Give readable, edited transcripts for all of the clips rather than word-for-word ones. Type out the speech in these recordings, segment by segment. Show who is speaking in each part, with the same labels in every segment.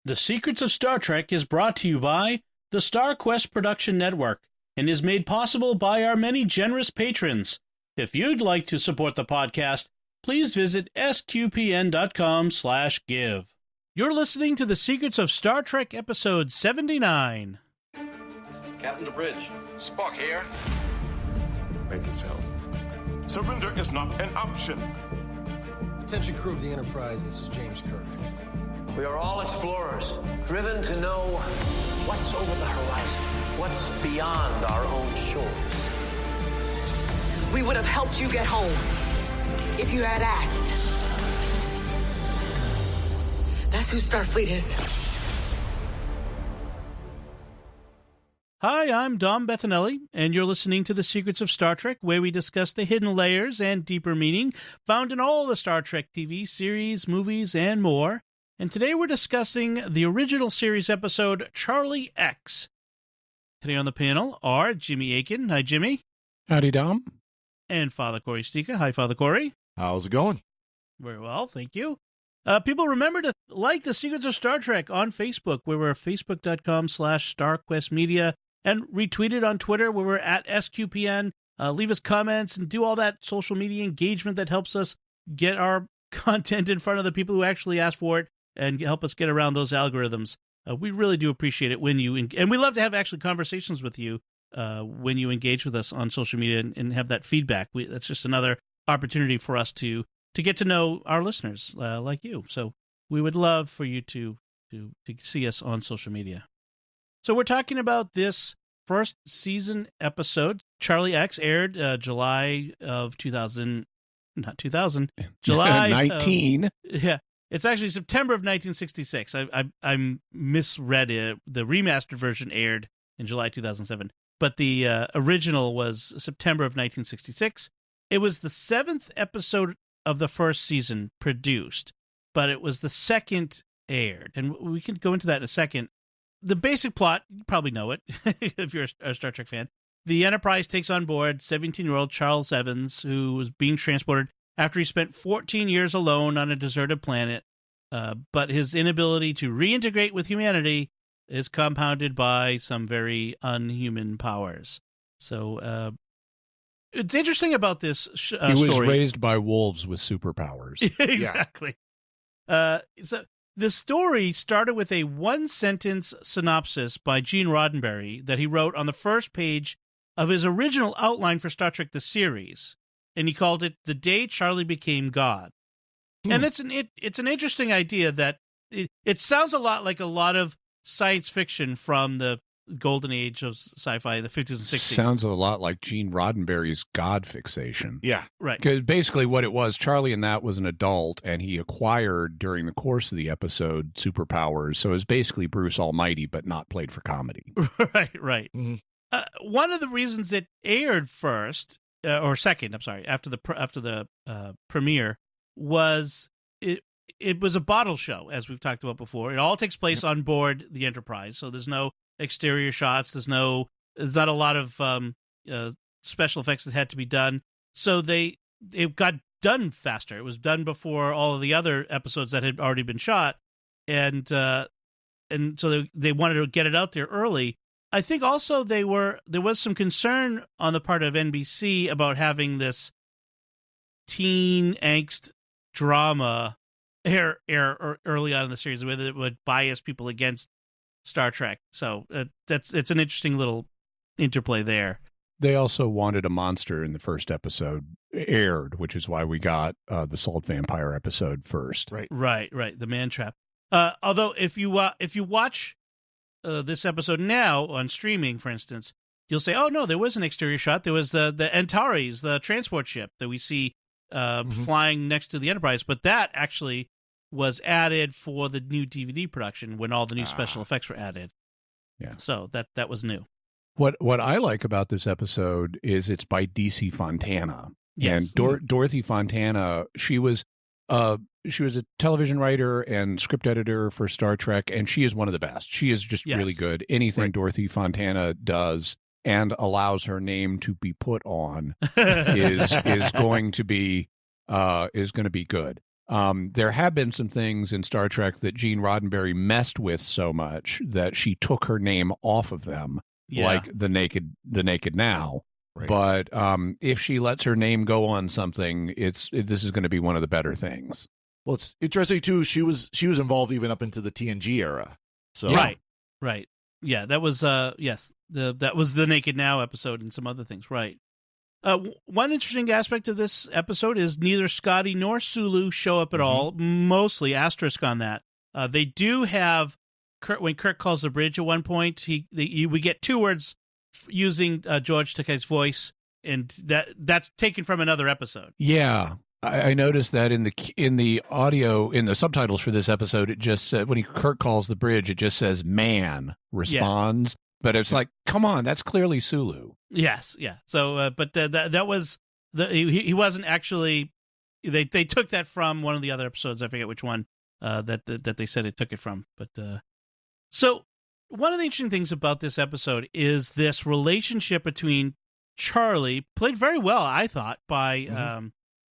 Speaker 1: The Secrets of Star Trek is brought to you by the Star Quest Production Network and is made possible by our many generous patrons. If you'd like to support the podcast, please visit sqpn.com/give. You're listening to The Secrets of Star Trek episode 79.
Speaker 2: Captain to bridge.
Speaker 3: Spock here.
Speaker 4: Make it so. Surrender is not an option.
Speaker 5: Attention crew of the Enterprise, this is James Kirk.
Speaker 2: We are all explorers, driven to know what's over the horizon, what's beyond our own shores.
Speaker 6: We would have helped you get home if you had asked. That's who Starfleet is.
Speaker 1: Hi, I'm Dom Bettinelli, and you're listening to The Secrets of Star Trek, where we discuss the hidden layers and deeper meaning found in all the Star Trek TV series, movies, and more. And today we're discussing the original series episode, Charlie X. Today on the panel are Jimmy Aiken. Hi, Jimmy.
Speaker 7: Howdy, Dom.
Speaker 1: And Father Corey Stika. Hi, Father Corey.
Speaker 7: How's it going?
Speaker 1: Very well, thank you. People remember to like The Secrets of Star Trek on Facebook, where we're facebook.com/StarQuestMedia, and retweet it on Twitter, where we're at SQPN. Leave us comments and do all that social media engagement that helps us get our content in front of the people who actually ask for it and help us get around those algorithms. We really do appreciate it when you, and we love to have actually conversations with you when you engage with us on social media and have that feedback. That's just another opportunity for us to get to know our listeners like you. So we would love for you to see us on social media. So we're talking about this first season episode. Charlie X aired July of 2000, not 2000, July
Speaker 7: 19.
Speaker 1: Yeah. It's actually September of 1966. I misread it. The remastered version aired in July 2007, but the original was September of 1966. It was the 7th episode of the first season produced, but it was the second aired, and we can go into that in a second. The basic plot, you probably know it if you're a Star Trek fan. The Enterprise takes on board 17-year-old Charles Evans, who was being transported after he spent 14 years alone on a deserted planet, but his inability to reintegrate with humanity is compounded by some very unhuman powers. So it's interesting about this story.
Speaker 7: He was raised by wolves with superpowers.
Speaker 1: Exactly. So the story started with a one-sentence synopsis by Gene Roddenberry that he wrote on the first page of his original outline for Star Trek the series, and he called it "The Day Charlie Became God." And it's an interesting idea that it sounds a lot like a lot of science fiction from the golden age of sci-fi, the 50s and 60s.
Speaker 7: Sounds a lot like Gene Roddenberry's God fixation.
Speaker 1: Yeah, right.
Speaker 7: Because basically what it was, Charlie in that was an adult, and he acquired, during the course of the episode, superpowers. So it was basically Bruce Almighty, but not played for comedy.
Speaker 1: Right. Mm-hmm. One of the reasons it aired first, or second, I'm sorry, after the premiere, was it was a bottle show, as we've talked about before. It all takes place on board the Enterprise, so there's no exterior shots. There's not a lot of special effects that had to be done. So it got done faster. It was done before all of the other episodes that had already been shot, and so they wanted to get it out there early. I think also there was some concern on the part of NBC about having this teen angst drama air early on in the series, whether it would bias people against Star Trek. So it's an interesting little interplay there.
Speaker 7: They also wanted a monster in the first episode aired, which is why we got the Salt Vampire episode first.
Speaker 1: Right. The Man Trap. Although if you watch this episode now on streaming, for instance, you'll say, "Oh no, there was an exterior shot. There was the Antares, the transport ship that we see flying next to the Enterprise." But that actually was added for the new DVD production when all the new special effects were added.
Speaker 7: Yeah.
Speaker 1: So that was new.
Speaker 7: What I like about this episode is it's by DC Fontana.
Speaker 1: Yes.
Speaker 7: And Dorothy Fontana, she was a television writer and script editor for Star Trek, and she is one of the best. She is just really good. Anything Dorothy Fontana does and allows her name to be put on is going to be good. There have been some things in Star Trek that Gene Roddenberry messed with so much that she took her name off of them, like the Naked Now.
Speaker 3: Right.
Speaker 7: But if she lets her name go on something, this is going to be one of the better things.
Speaker 3: Well, it's interesting too. She was involved even up into the TNG era. So
Speaker 1: right. Yeah, that was that was the Naked Now episode and some other things. Right. One interesting aspect of this episode is neither Scotty nor Sulu show up at all. Mostly asterisk on that. They do have when Kirk calls the bridge at one point. We get 2 words using George Takei's voice, and that's taken from another episode.
Speaker 7: Yeah, I noticed that in the audio, in the subtitles for this episode, it just said, when Kirk calls the bridge, it just says "man responds," but it's like, come on, that's clearly Sulu.
Speaker 1: Yes, yeah. So, but that was he wasn't actually. They took that from one of the other episodes. I forget which one that they said it took it from. But so one of the interesting things about this episode is this relationship between Charlie, played very well, I thought, by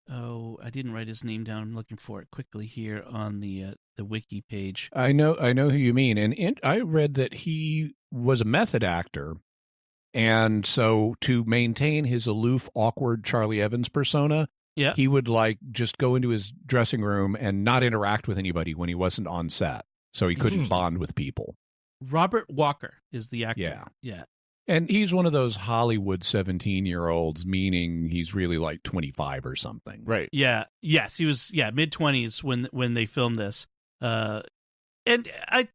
Speaker 1: I didn't write his name down. I'm looking for it quickly here on the wiki page.
Speaker 7: I know who you mean, and I read that he was a method actor, and so to maintain his aloof, awkward Charlie Evans persona, he would just go into his dressing room and not interact with anybody when he wasn't on set, so he couldn't bond with people.
Speaker 1: Robert Walker is the actor. Yeah.
Speaker 7: And he's one of those Hollywood 17-year-olds, meaning he's really like 25 or something.
Speaker 3: Right.
Speaker 1: Yeah. Yes, he was mid-20s when they filmed this. And I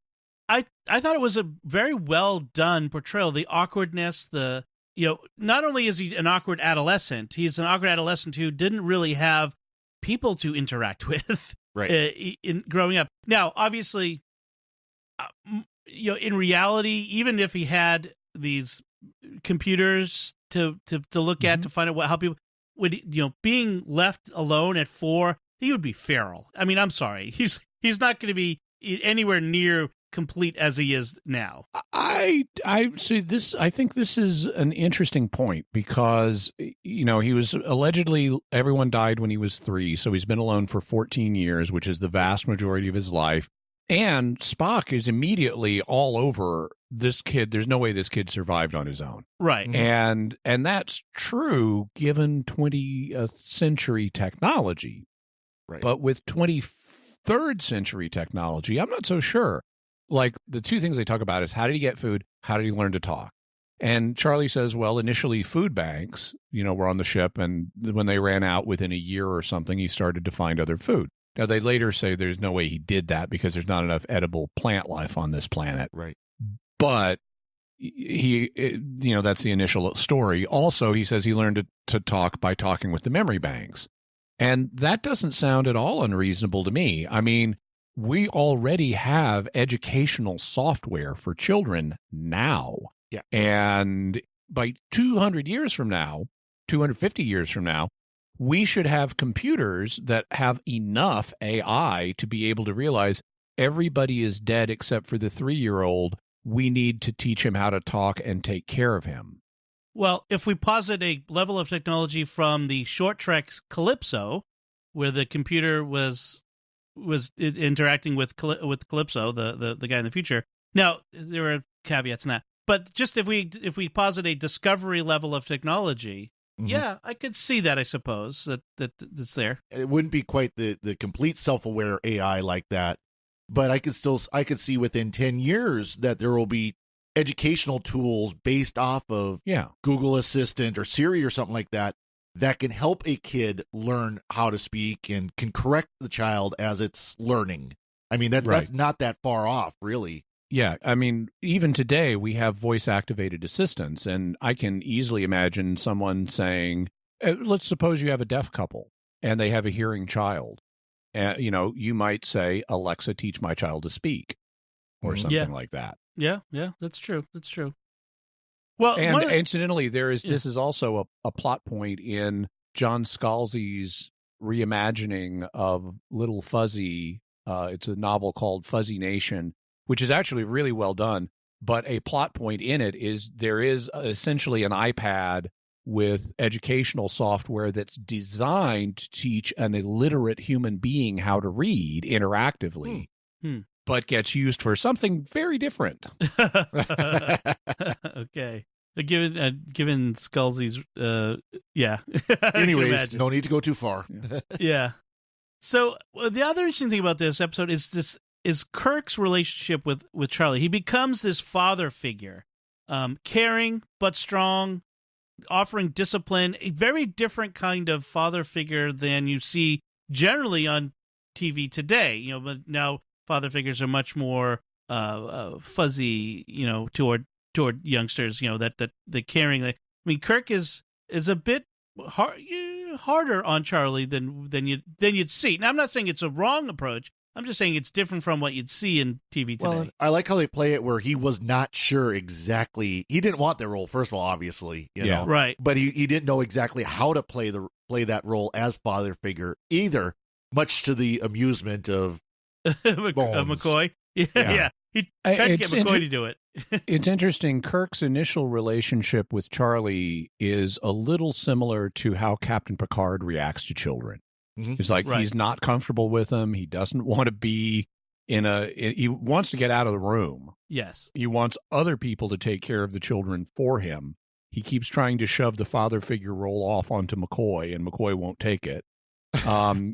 Speaker 1: thought it was a very well done portrayal. The awkwardness, not only is he an awkward adolescent, he's an awkward adolescent who didn't really have people to interact with in growing up. Now, obviously, in reality, even if he had these computers to look at to find out how people would, being left alone at 4, he would be feral. I mean, I'm sorry, he's not going to be anywhere near complete as he is now. I see this. I think this is an interesting point because he was allegedly, everyone died when he was 3, so he's been alone for 14 years, which is the vast majority of his life. And Spock is immediately all over this kid. There's no way this kid survived on his own. Right.
Speaker 7: And that's true given 20th century technology.
Speaker 3: Right.
Speaker 7: But with 23rd century technology, I'm not so sure. Like, the 2 things they talk about is how did he get food? How did he learn to talk? And Charlie says, well, initially food banks, were on the ship. And when they ran out within a year or something, he started to find other food. Now, they later say there's no way he did that because there's not enough edible plant life on this planet.
Speaker 3: Right.
Speaker 7: But that's the initial story. Also, he says he learned to talk by talking with the memory banks. And that doesn't sound at all unreasonable to me. I mean, we already have educational software for children now.
Speaker 3: Yeah.
Speaker 7: And by 250 years from now, we should have computers that have enough AI to be able to realize everybody is dead except for the 3-year-old. We need to teach him how to talk and take care of him.
Speaker 1: Well, if we posit a level of technology from the short trek Calypso, where the computer was interacting with Calypso, the guy in the future. Now, there are caveats in that. But just if we posit a Discovery level of technology, yeah, I could see that, I suppose, that's there.
Speaker 3: It wouldn't be quite the complete self-aware AI like that, but I could see within 10 years that there will be educational tools based off of Google Assistant or Siri or something like that can help a kid learn how to speak and can correct the child as it's learning. I mean, that's not that far off, really.
Speaker 7: Yeah, I mean, even today we have voice-activated assistants, and I can easily imagine someone saying, let's suppose you have a deaf couple and they have a hearing child. You might say, Alexa, teach my child to speak, or something like that.
Speaker 1: Yeah, that's true. Well,
Speaker 7: and incidentally, this is also a plot point in John Scalzi's reimagining of Little Fuzzy. It's a novel called Fuzzy Nation, which is actually really well done. But a plot point in it is there is essentially an iPad with educational software that's designed to teach an illiterate human being how to read interactively, but gets used for something very different.
Speaker 1: Okay. Given Scalzi's, yeah.
Speaker 3: Anyways, no need to go too far.
Speaker 1: Yeah. So the other interesting thing about this episode is Kirk's relationship with Charlie. He becomes this father figure, caring but strong, offering discipline, a very different kind of father figure than you see generally on TV today. But now father figures are much more fuzzy, toward youngsters. That the caring. I mean, Kirk is a bit harder on Charlie than you'd see. Now, I'm not saying it's a wrong approach. I'm just saying it's different from what you'd see in TV today. Well,
Speaker 3: I like how they play it where he was not sure exactly. He didn't want that role, first of all, obviously. You know?
Speaker 1: Right.
Speaker 3: But he didn't know exactly how to play that role as father figure either, much to the amusement of
Speaker 1: McCoy. Yeah. He tried to get McCoy to do it.
Speaker 7: It's interesting. Kirk's initial relationship with Charlie is a little similar to how Captain Picard reacts to children. Mm-hmm. It's like he's not comfortable with them. He doesn't want to be he wants to get out of the room.
Speaker 1: Yes.
Speaker 7: He wants other people to take care of the children for him. He keeps trying to shove the father figure role off onto McCoy, and McCoy won't take it.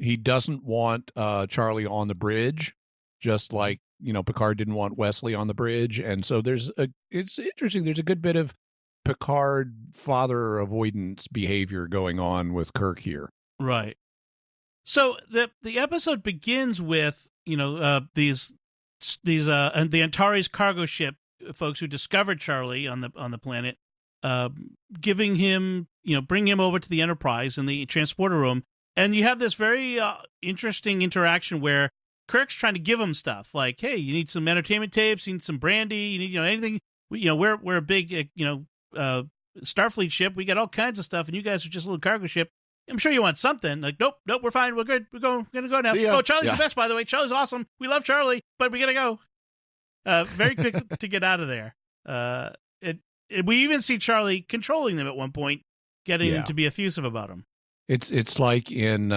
Speaker 7: He doesn't want Charlie on the bridge, just like Picard didn't want Wesley on the bridge. And so it's interesting. There's a good bit of Picard father avoidance behavior going on with Kirk here.
Speaker 1: Right. So the episode begins with these and the Antares cargo ship folks who discovered Charlie on the planet, giving him bring him over to the Enterprise in the transporter room, and you have this very interesting interaction where Kirk's trying to give him stuff like, hey, you need some entertainment tapes, you need some brandy, you need anything. We're a big Starfleet ship. We got all kinds of stuff, and you guys are just a little cargo ship. I'm sure you want something. Like, nope, we're fine. We're good. We're gonna go now. Oh, Charlie's the best, by the way. Charlie's awesome. We love Charlie, but we gotta go. Very quick to get out of there. We even see Charlie controlling them at one point, getting them to be effusive about him.
Speaker 7: It's like in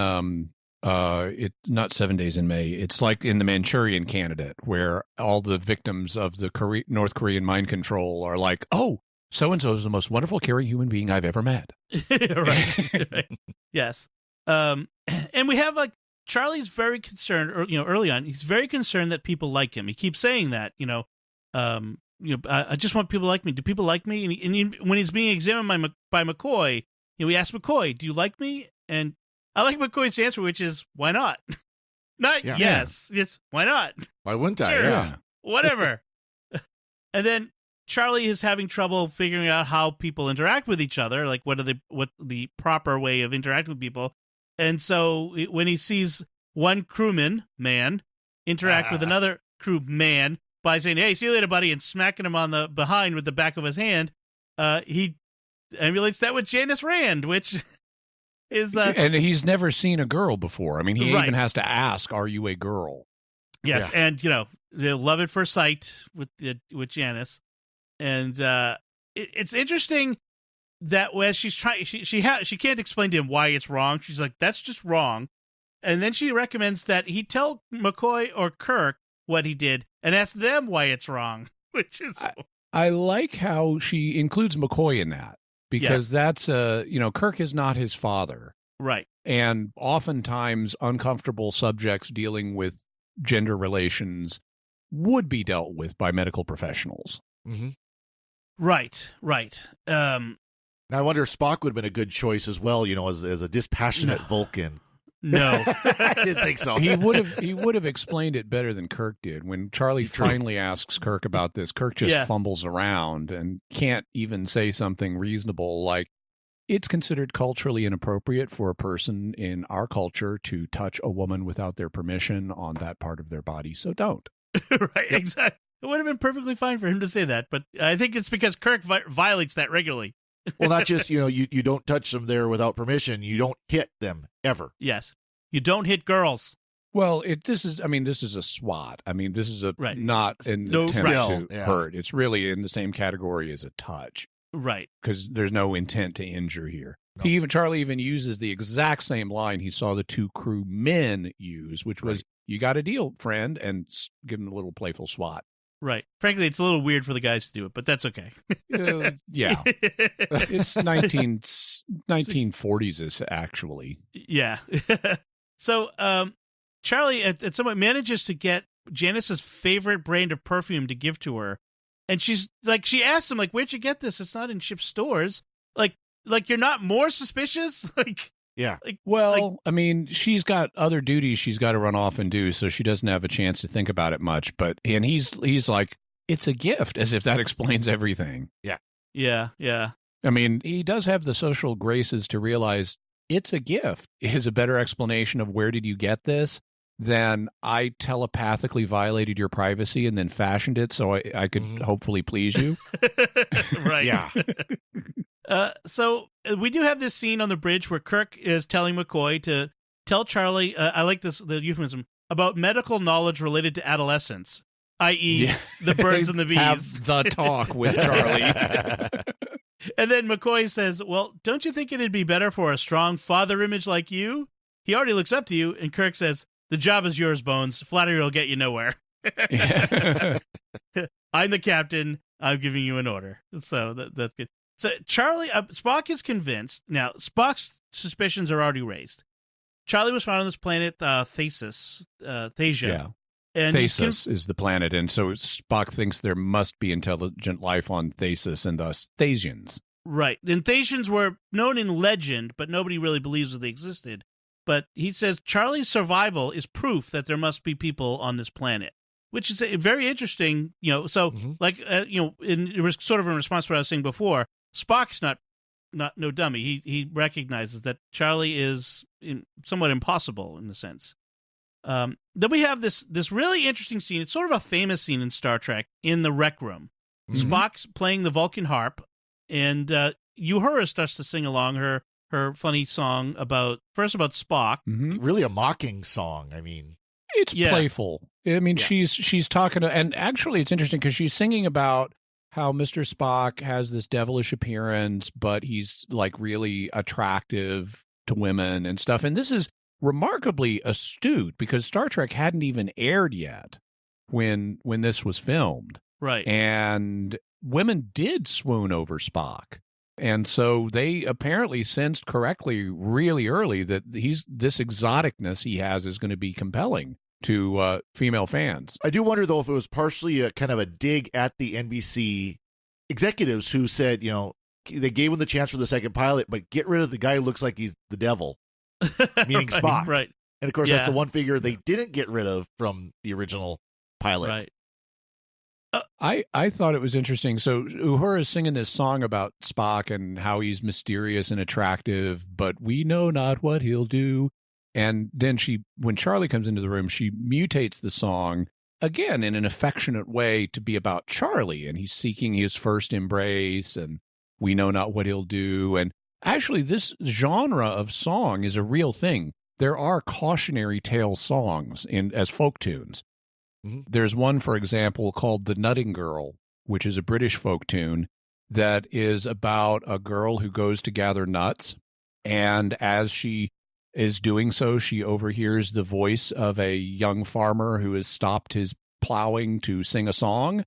Speaker 7: not 7 Days in May. It's like in The Manchurian Candidate, where all the victims of the North Korean mind control are like, oh, so-and-so is the most wonderful, caring human being I've ever met.
Speaker 1: Right. Yes. And we have Charlie's very concerned, or early on, he's very concerned that people like him. He keeps saying that, I just want people to like me. Do people like me? And when he's being examined by McCoy, we ask McCoy, do you like me? And I like McCoy's answer, which is, why not? Not yes. It's why not?
Speaker 3: Why wouldn't I?
Speaker 1: Sure.
Speaker 3: Yeah.
Speaker 1: Whatever. And then Charlie is having trouble figuring out how people interact with each other, like what the proper way of interacting with people. And so when he sees one crewman man interact with another crew man by saying, "Hey, see you later, buddy," and smacking him on the behind with the back of his hand, he emulates that with Janice Rand, which is
Speaker 7: and he's never seen a girl before. I mean, he even has to ask, "Are you a girl?"
Speaker 1: Yes, and love at first sight with Janice. And it's interesting that as she's trying, she can't explain to him why it's wrong. She's like, "That's just wrong," and then she recommends that he tell McCoy or Kirk what he did and ask them why it's wrong. Which is,
Speaker 7: I like how she includes McCoy in that, because that's Kirk is not his father,
Speaker 1: right?
Speaker 7: And oftentimes uncomfortable subjects dealing with gender relations would be dealt with by medical professionals.
Speaker 3: Mm-hmm.
Speaker 1: Right.
Speaker 3: Now I wonder if Spock would have been a good choice as well, as a dispassionate Vulcan.
Speaker 1: No,
Speaker 3: I didn't think so.
Speaker 7: He would have explained it better than Kirk did. When Charlie finally asks Kirk about this, Kirk just fumbles around and can't even say something reasonable like, it's considered culturally inappropriate for a person in our culture to touch a woman without their permission on that part of their body, so don't.
Speaker 1: Right, exactly. It would have been perfectly fine for him to say that, but I think it's because Kirk violates that regularly.
Speaker 3: Well, not just, you don't touch them there without permission. You don't hit them ever.
Speaker 1: Yes. You don't hit girls.
Speaker 7: Well, this is a SWAT. I mean, this is not an attempt to hurt. It's really in the same category as a touch.
Speaker 1: Right.
Speaker 7: Because there's no intent to injure here.
Speaker 3: No.
Speaker 7: Charlie even uses the exact same line he saw the two crew men use, which was, "You got a deal, friend," and give him a little playful swat.
Speaker 1: Right. Frankly, it's a little weird for the guys to do it, but that's okay.
Speaker 7: Yeah. It's 1940s actually.
Speaker 1: Yeah. So Charlie at some point manages to get Janice's favorite brand of perfume to give to her. And she's like, she asks him, like, "Where'd you get this? It's not in ship stores." Like you're not more suspicious?
Speaker 3: Yeah.
Speaker 7: I mean, she's got other duties she's got to run off and do, so she doesn't have a chance to think about it much. And he's like, "It's a gift," as if that explains everything.
Speaker 3: Yeah.
Speaker 1: Yeah. Yeah.
Speaker 7: I mean, he does have the social graces to realize it's a gift is a better explanation of where did you get this than I telepathically violated your privacy and then fashioned it so I could hopefully please you.
Speaker 1: Right.
Speaker 3: Yeah.
Speaker 1: So we do have this scene on the bridge where Kirk is telling McCoy to tell Charlie, I like the euphemism, about medical knowledge related to adolescence, i.e. the birds and the bees.
Speaker 7: Have the talk with Charlie.
Speaker 1: And then McCoy says, "Well, don't you think it'd be better for a strong father image like you? He already looks up to you." And Kirk says, "The job is yours, Bones. Flattery will get you nowhere." "I'm the captain. I'm giving you an order." So that's good. So Charlie, Spock is convinced. Now, Spock's suspicions are already raised. Charlie was found on this planet, Thesia.
Speaker 7: Yeah.
Speaker 1: And
Speaker 7: Thesis is the planet, and so Spock thinks there must be intelligent life on Thesis, and thus Thasians.
Speaker 1: Right. And Thasians were known in legend, but nobody really believes that they existed. But he says Charlie's survival is proof that there must be people on this planet, which is very interesting. So it was sort of in response to what I was saying before. Spock's not no dummy. He recognizes that Charlie is somewhat impossible in a sense. Then we have this really interesting scene. It's sort of a famous scene in Star Trek in the rec room. Spock's playing the Vulcan harp, and Uhura starts to sing along her funny song about Spock.
Speaker 3: Really a mocking song. I mean,
Speaker 7: it's playful. I mean, she's talking to, and actually it's interesting because she's singing about how Mr. Spock has this devilish appearance, but he's like really attractive to women and stuff. And this is remarkably astute because Star Trek hadn't even aired yet when this was filmed.
Speaker 1: Right.
Speaker 7: And women did swoon over Spock. And so they apparently sensed correctly really early that this exoticness he has is going to be compelling to female fans.
Speaker 3: I do wonder, though, if it was partially a kind of a dig at the NBC executives who said, they gave him the chance for the second pilot, but get rid of the guy who looks like he's the devil, meaning Spock.
Speaker 1: Right.
Speaker 3: And, of course, that's the one figure they didn't get rid of from the original pilot.
Speaker 1: Right.
Speaker 7: I thought it was interesting. So Uhura is singing this song about Spock and how he's mysterious and attractive, but we know not what he'll do. And then when Charlie comes into the room, she mutates the song again in an affectionate way to be about Charlie, and he's seeking his first embrace, and we know not what he'll do. And actually, this genre of song is a real thing. There are cautionary tale songs as folk tunes. There's one, for example, called The Nutting Girl, which is a British folk tune that is about a girl who goes to gather nuts, and as she is doing so, she overhears the voice of a young farmer who has stopped his plowing to sing a song,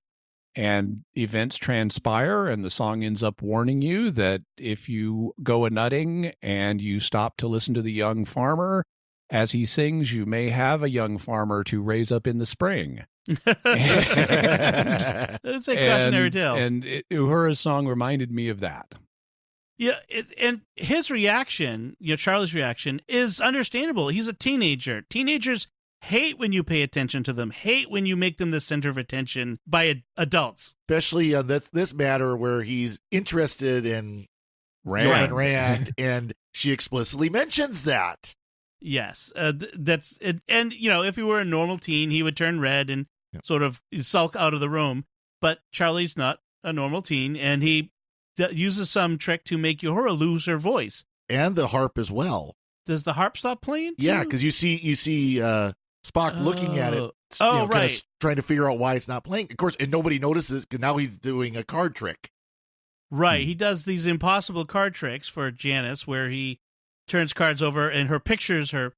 Speaker 7: and events transpire, and the song ends up warning you that if you go a-nutting and you stop to listen to the young farmer as he sings, you may have a young farmer to raise up in the spring.
Speaker 1: That's a cautionary tale.
Speaker 7: And Uhura's song reminded me of that.
Speaker 1: Yeah, and his reaction, Charlie's reaction, is understandable. He's a teenager. Teenagers hate when you pay attention to them, hate when you make them the center of attention by adults.
Speaker 3: Especially on this matter where he's interested in Rand, and she explicitly mentions that.
Speaker 1: Yes, that's it. And, if he were a normal teen, he would turn red and sort of sulk out of the room. But Charlie's not a normal teen, and he uses some trick to make Uhura lose her voice.
Speaker 3: And the harp as well.
Speaker 1: Does the harp stop playing too?
Speaker 3: Yeah, because you see Spock looking at it,
Speaker 1: right.
Speaker 3: kind of trying to figure out why it's not playing. Of course, and nobody notices because now he's doing a card trick.
Speaker 1: Right. He does these impossible card tricks for Janice where he turns cards over and her pictures, the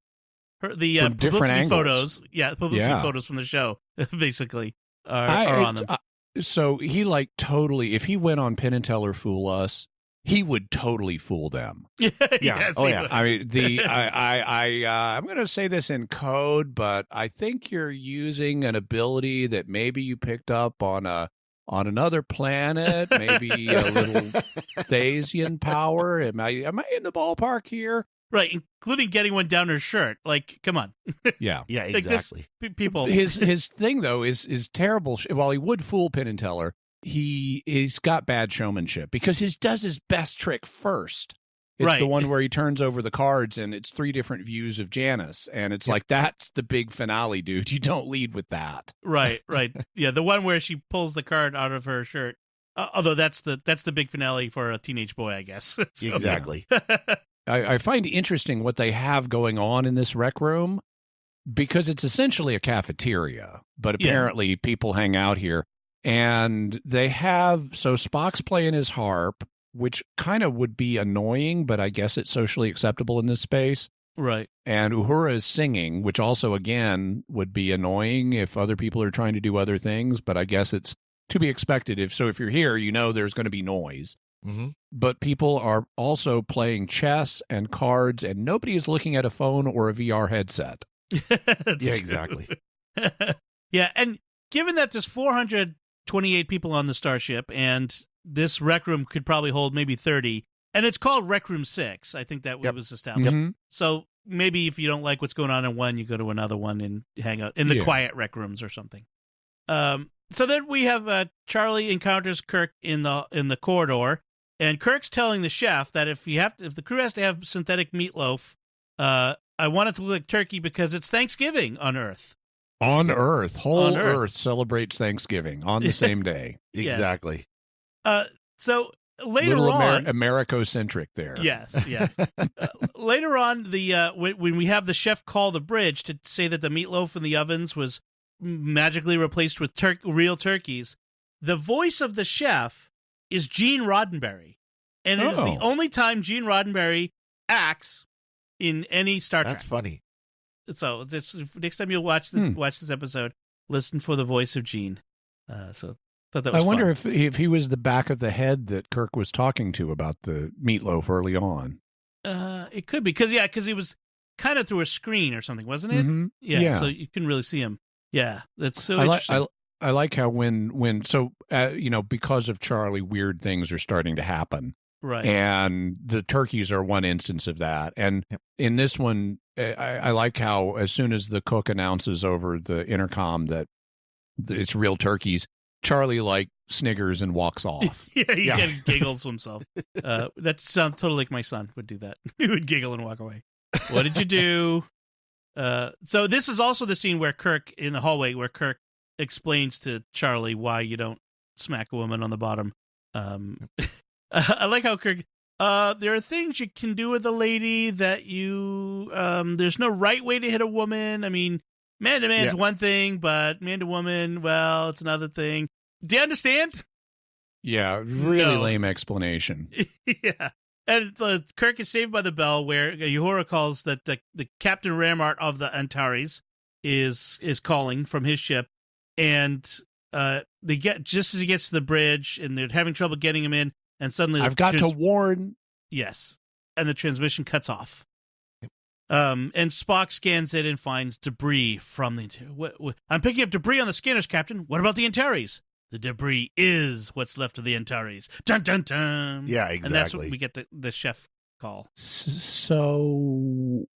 Speaker 1: publicity photos. Yeah, publicity photos from the show, basically, are on them.
Speaker 7: So he totally, if he went on Penn and Teller Fool Us, he would totally fool them.
Speaker 1: Yeah. Yes,
Speaker 3: oh yeah.
Speaker 7: I mean, I'm going to say this in code, but I think you're using an ability that maybe you picked up on another planet, maybe a little Thasian power. Am I in the ballpark here?
Speaker 1: Right, including getting one down her shirt. Like, come on.
Speaker 3: Yeah, exactly.
Speaker 1: People.
Speaker 7: His thing though is terrible. While he would fool Penn and Teller, he's got bad showmanship because he does his best trick first. It's the one where he turns over the cards and it's 3 different views of Janice, and it's like, that's the big finale, dude. You don't lead with that.
Speaker 1: Right. Yeah, the one where she pulls the card out of her shirt. Although that's the big finale for a teenage boy, I guess. So.
Speaker 3: Exactly.
Speaker 7: I find interesting what they have going on in this rec room because it's essentially a cafeteria, but apparently people hang out here. And they have, so Spock's playing his harp, which kind of would be annoying, but I guess it's socially acceptable in this space.
Speaker 1: Right.
Speaker 7: And Uhura is singing, which also, again, would be annoying if other people are trying to do other things, but I guess it's to be expected. If you're here, you know there's going to be noise.
Speaker 3: Mm-hmm.
Speaker 7: But people are also playing chess and cards, and nobody is looking at a phone or a VR headset.
Speaker 3: Yeah, exactly.
Speaker 1: Yeah, and given that there's 428 people on the starship, and this rec room could probably hold maybe 30, and it's called Rec Room 6. I think that was established.
Speaker 7: Mm-hmm.
Speaker 1: So maybe if you don't like what's going on in one, you go to another one and hang out in the quiet rec rooms or something. So then we have Charlie encounters Kirk in the corridor, and Kirk's telling the chef that if the crew has to have synthetic meatloaf, I want it to look like turkey because it's Thanksgiving on Earth.
Speaker 7: On Earth. Whole Earth celebrates Thanksgiving on the same day.
Speaker 3: Exactly.
Speaker 1: So later
Speaker 7: Little
Speaker 1: on,
Speaker 7: Americocentric there.
Speaker 1: Yes. Later on, when we have the chef call the bridge to say that the meatloaf in the ovens was magically replaced with real turkeys, the voice of the chef is Gene Roddenberry, and it is the only time Gene Roddenberry acts in any Star Trek.
Speaker 3: That's funny.
Speaker 1: So next time you'll watch this episode, listen for the voice of Gene. So thought that was
Speaker 7: I wonder
Speaker 1: fun.
Speaker 7: if he was the back of the head that Kirk was talking to about the meatloaf early on.
Speaker 1: It could be because he was kind of through a screen or something, wasn't it?
Speaker 7: Mm-hmm.
Speaker 1: Yeah, so you couldn't really see him. Yeah, that's so interesting.
Speaker 7: I like how when because of Charlie, weird things are starting to happen.
Speaker 1: Right.
Speaker 7: And the turkeys are one instance of that. And in this one, I like how as soon as the cook announces over the intercom that it's real turkeys, Charlie sniggers and walks off.
Speaker 1: He kind of giggles to himself. That sounds totally like my son would do that. He would giggle and walk away. What did you do? So this is also the scene where Kirk, in the hallway, where Kirk explains to Charlie why you don't smack a woman on the bottom. I like how Kirk, there are things you can do with a lady that there's no right way to hit a woman. I mean, man to man's one thing, but man to woman, well, it's another thing. Do you understand?
Speaker 7: Yeah, really lame explanation.
Speaker 1: Yeah. And Kirk is saved by the bell, where Uhura calls that the Captain Ramart of the Antares is calling from his ship, and they get just as he gets to the bridge, and they're having trouble getting him in, and suddenly
Speaker 7: I've got to warn.
Speaker 1: Yes, and the transmission cuts off. And Spock scans it and finds debris from the. I'm picking up debris on the scanners, Captain. What about the Antares? The debris is what's left of the Antares. Dun dun dun.
Speaker 3: Yeah, exactly.
Speaker 1: And that's what we get the chef call.
Speaker 7: So,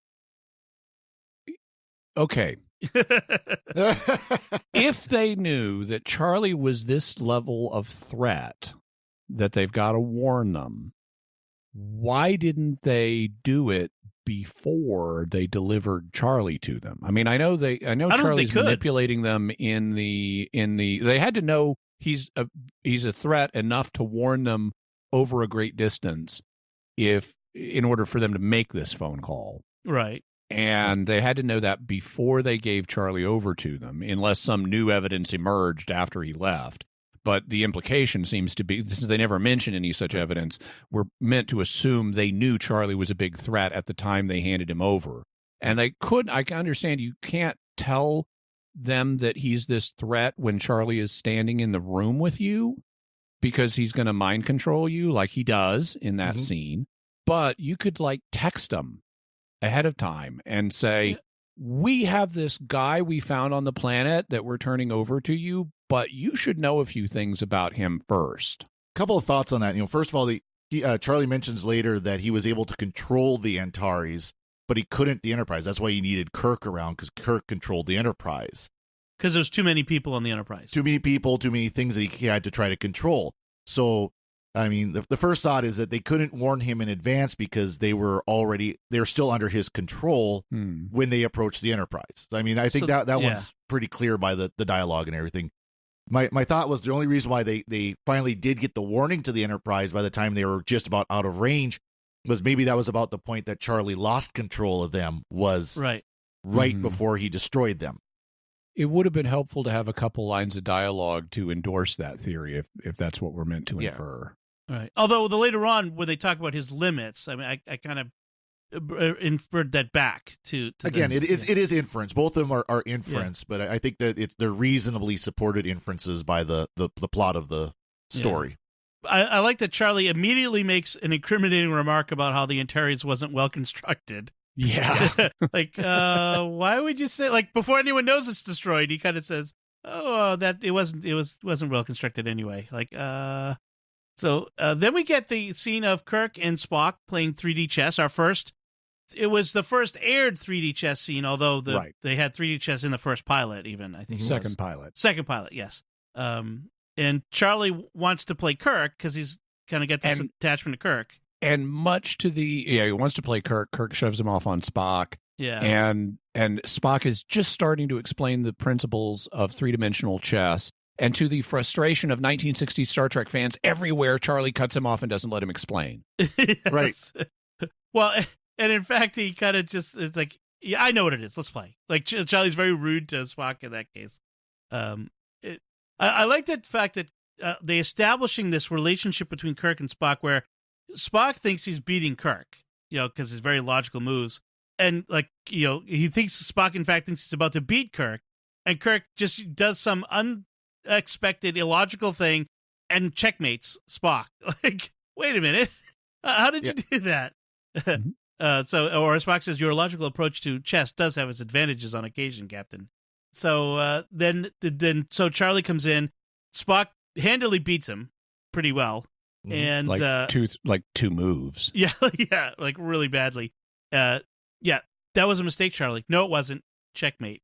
Speaker 7: okay. If they knew that Charlie was this level of threat, that they've got to warn them, why didn't they do it before they delivered Charlie to them? I mean, I know Charlie's manipulating them in the they had to know he's a threat enough to warn them over a great distance in order for them to make this phone call.
Speaker 1: Right.
Speaker 7: And they had to know that before they gave Charlie over to them, unless some new evidence emerged after he left. but the implication seems to be, since they never mention any such evidence, we're meant to assume they knew Charlie was a big threat at the time they handed him over. And I can understand you can't tell them that he's this threat when Charlie is standing in the room with you, because he's going to mind control you like he does in that scene. But you could text them ahead of time and say, we have this guy we found on the planet that we're turning over to you, but you should know a few things about him first.
Speaker 3: Couple of thoughts on that. First of all, Charlie mentions later that he was able to control the Antares, but he couldn't the Enterprise. That's why he needed Kirk around, because Kirk controlled the Enterprise.
Speaker 1: Because there's too many people on the Enterprise. Too
Speaker 3: many people, too many things that he had to try to control. So, the first thought is that they couldn't warn him in advance because they're still under his control when they approached the Enterprise. I think that one's pretty clear by the dialogue and everything. My thought was the only reason why they finally did get the warning to the Enterprise by the time they were just about out of range was maybe that was about the point that Charlie lost control of them, was right before he destroyed them.
Speaker 7: It would have been helpful to have a couple lines of dialogue to endorse that theory, if that's what we're meant to infer.
Speaker 1: Right. Although later on, when they talk about his limits, I kind of inferred that back to
Speaker 3: again. It is inference. Both of them are inference, but I think that they're reasonably supported inferences by the plot of the story.
Speaker 1: Yeah. I like that Charlie immediately makes an incriminating remark about how the Antares wasn't well constructed.
Speaker 7: Yeah.
Speaker 1: Why would you say, before anyone knows it's destroyed, he kind of says, that it wasn't well constructed anyway. So then we get the scene of Kirk and Spock playing 3D chess. It was the first aired 3D chess scene, although they had 3D chess in the first pilot even, I think.
Speaker 7: Second pilot, yes.
Speaker 1: And Charlie wants to play Kirk because he's kind of got this attachment to Kirk.
Speaker 7: And much to he wants to play Kirk. Kirk shoves him off on Spock.
Speaker 1: Yeah.
Speaker 7: And Spock is just starting to explain the principles of three-dimensional chess. And to the frustration of 1960s Star Trek fans everywhere, Charlie cuts him off and doesn't let him explain.
Speaker 3: Right.
Speaker 1: Well, and in fact, he kind of just, it's like, yeah, I know what it is. Let's play. Charlie's very rude to Spock in that case. I like the fact that they establishing this relationship between Kirk and Spock where Spock thinks he's beating Kirk, because his very logical moves. And, he thinks Spock, in fact, thinks he's about to beat Kirk. And Kirk just does some unexpected, illogical thing and checkmates Spock. Wait a minute. How did you do that? Or Spock says, your logical approach to chess does have its advantages on occasion, Captain. So then Charlie comes in. Spock handily beats him pretty well. And
Speaker 7: two moves.
Speaker 1: Yeah, really badly. That was a mistake, Charlie. No, it wasn't. Checkmate.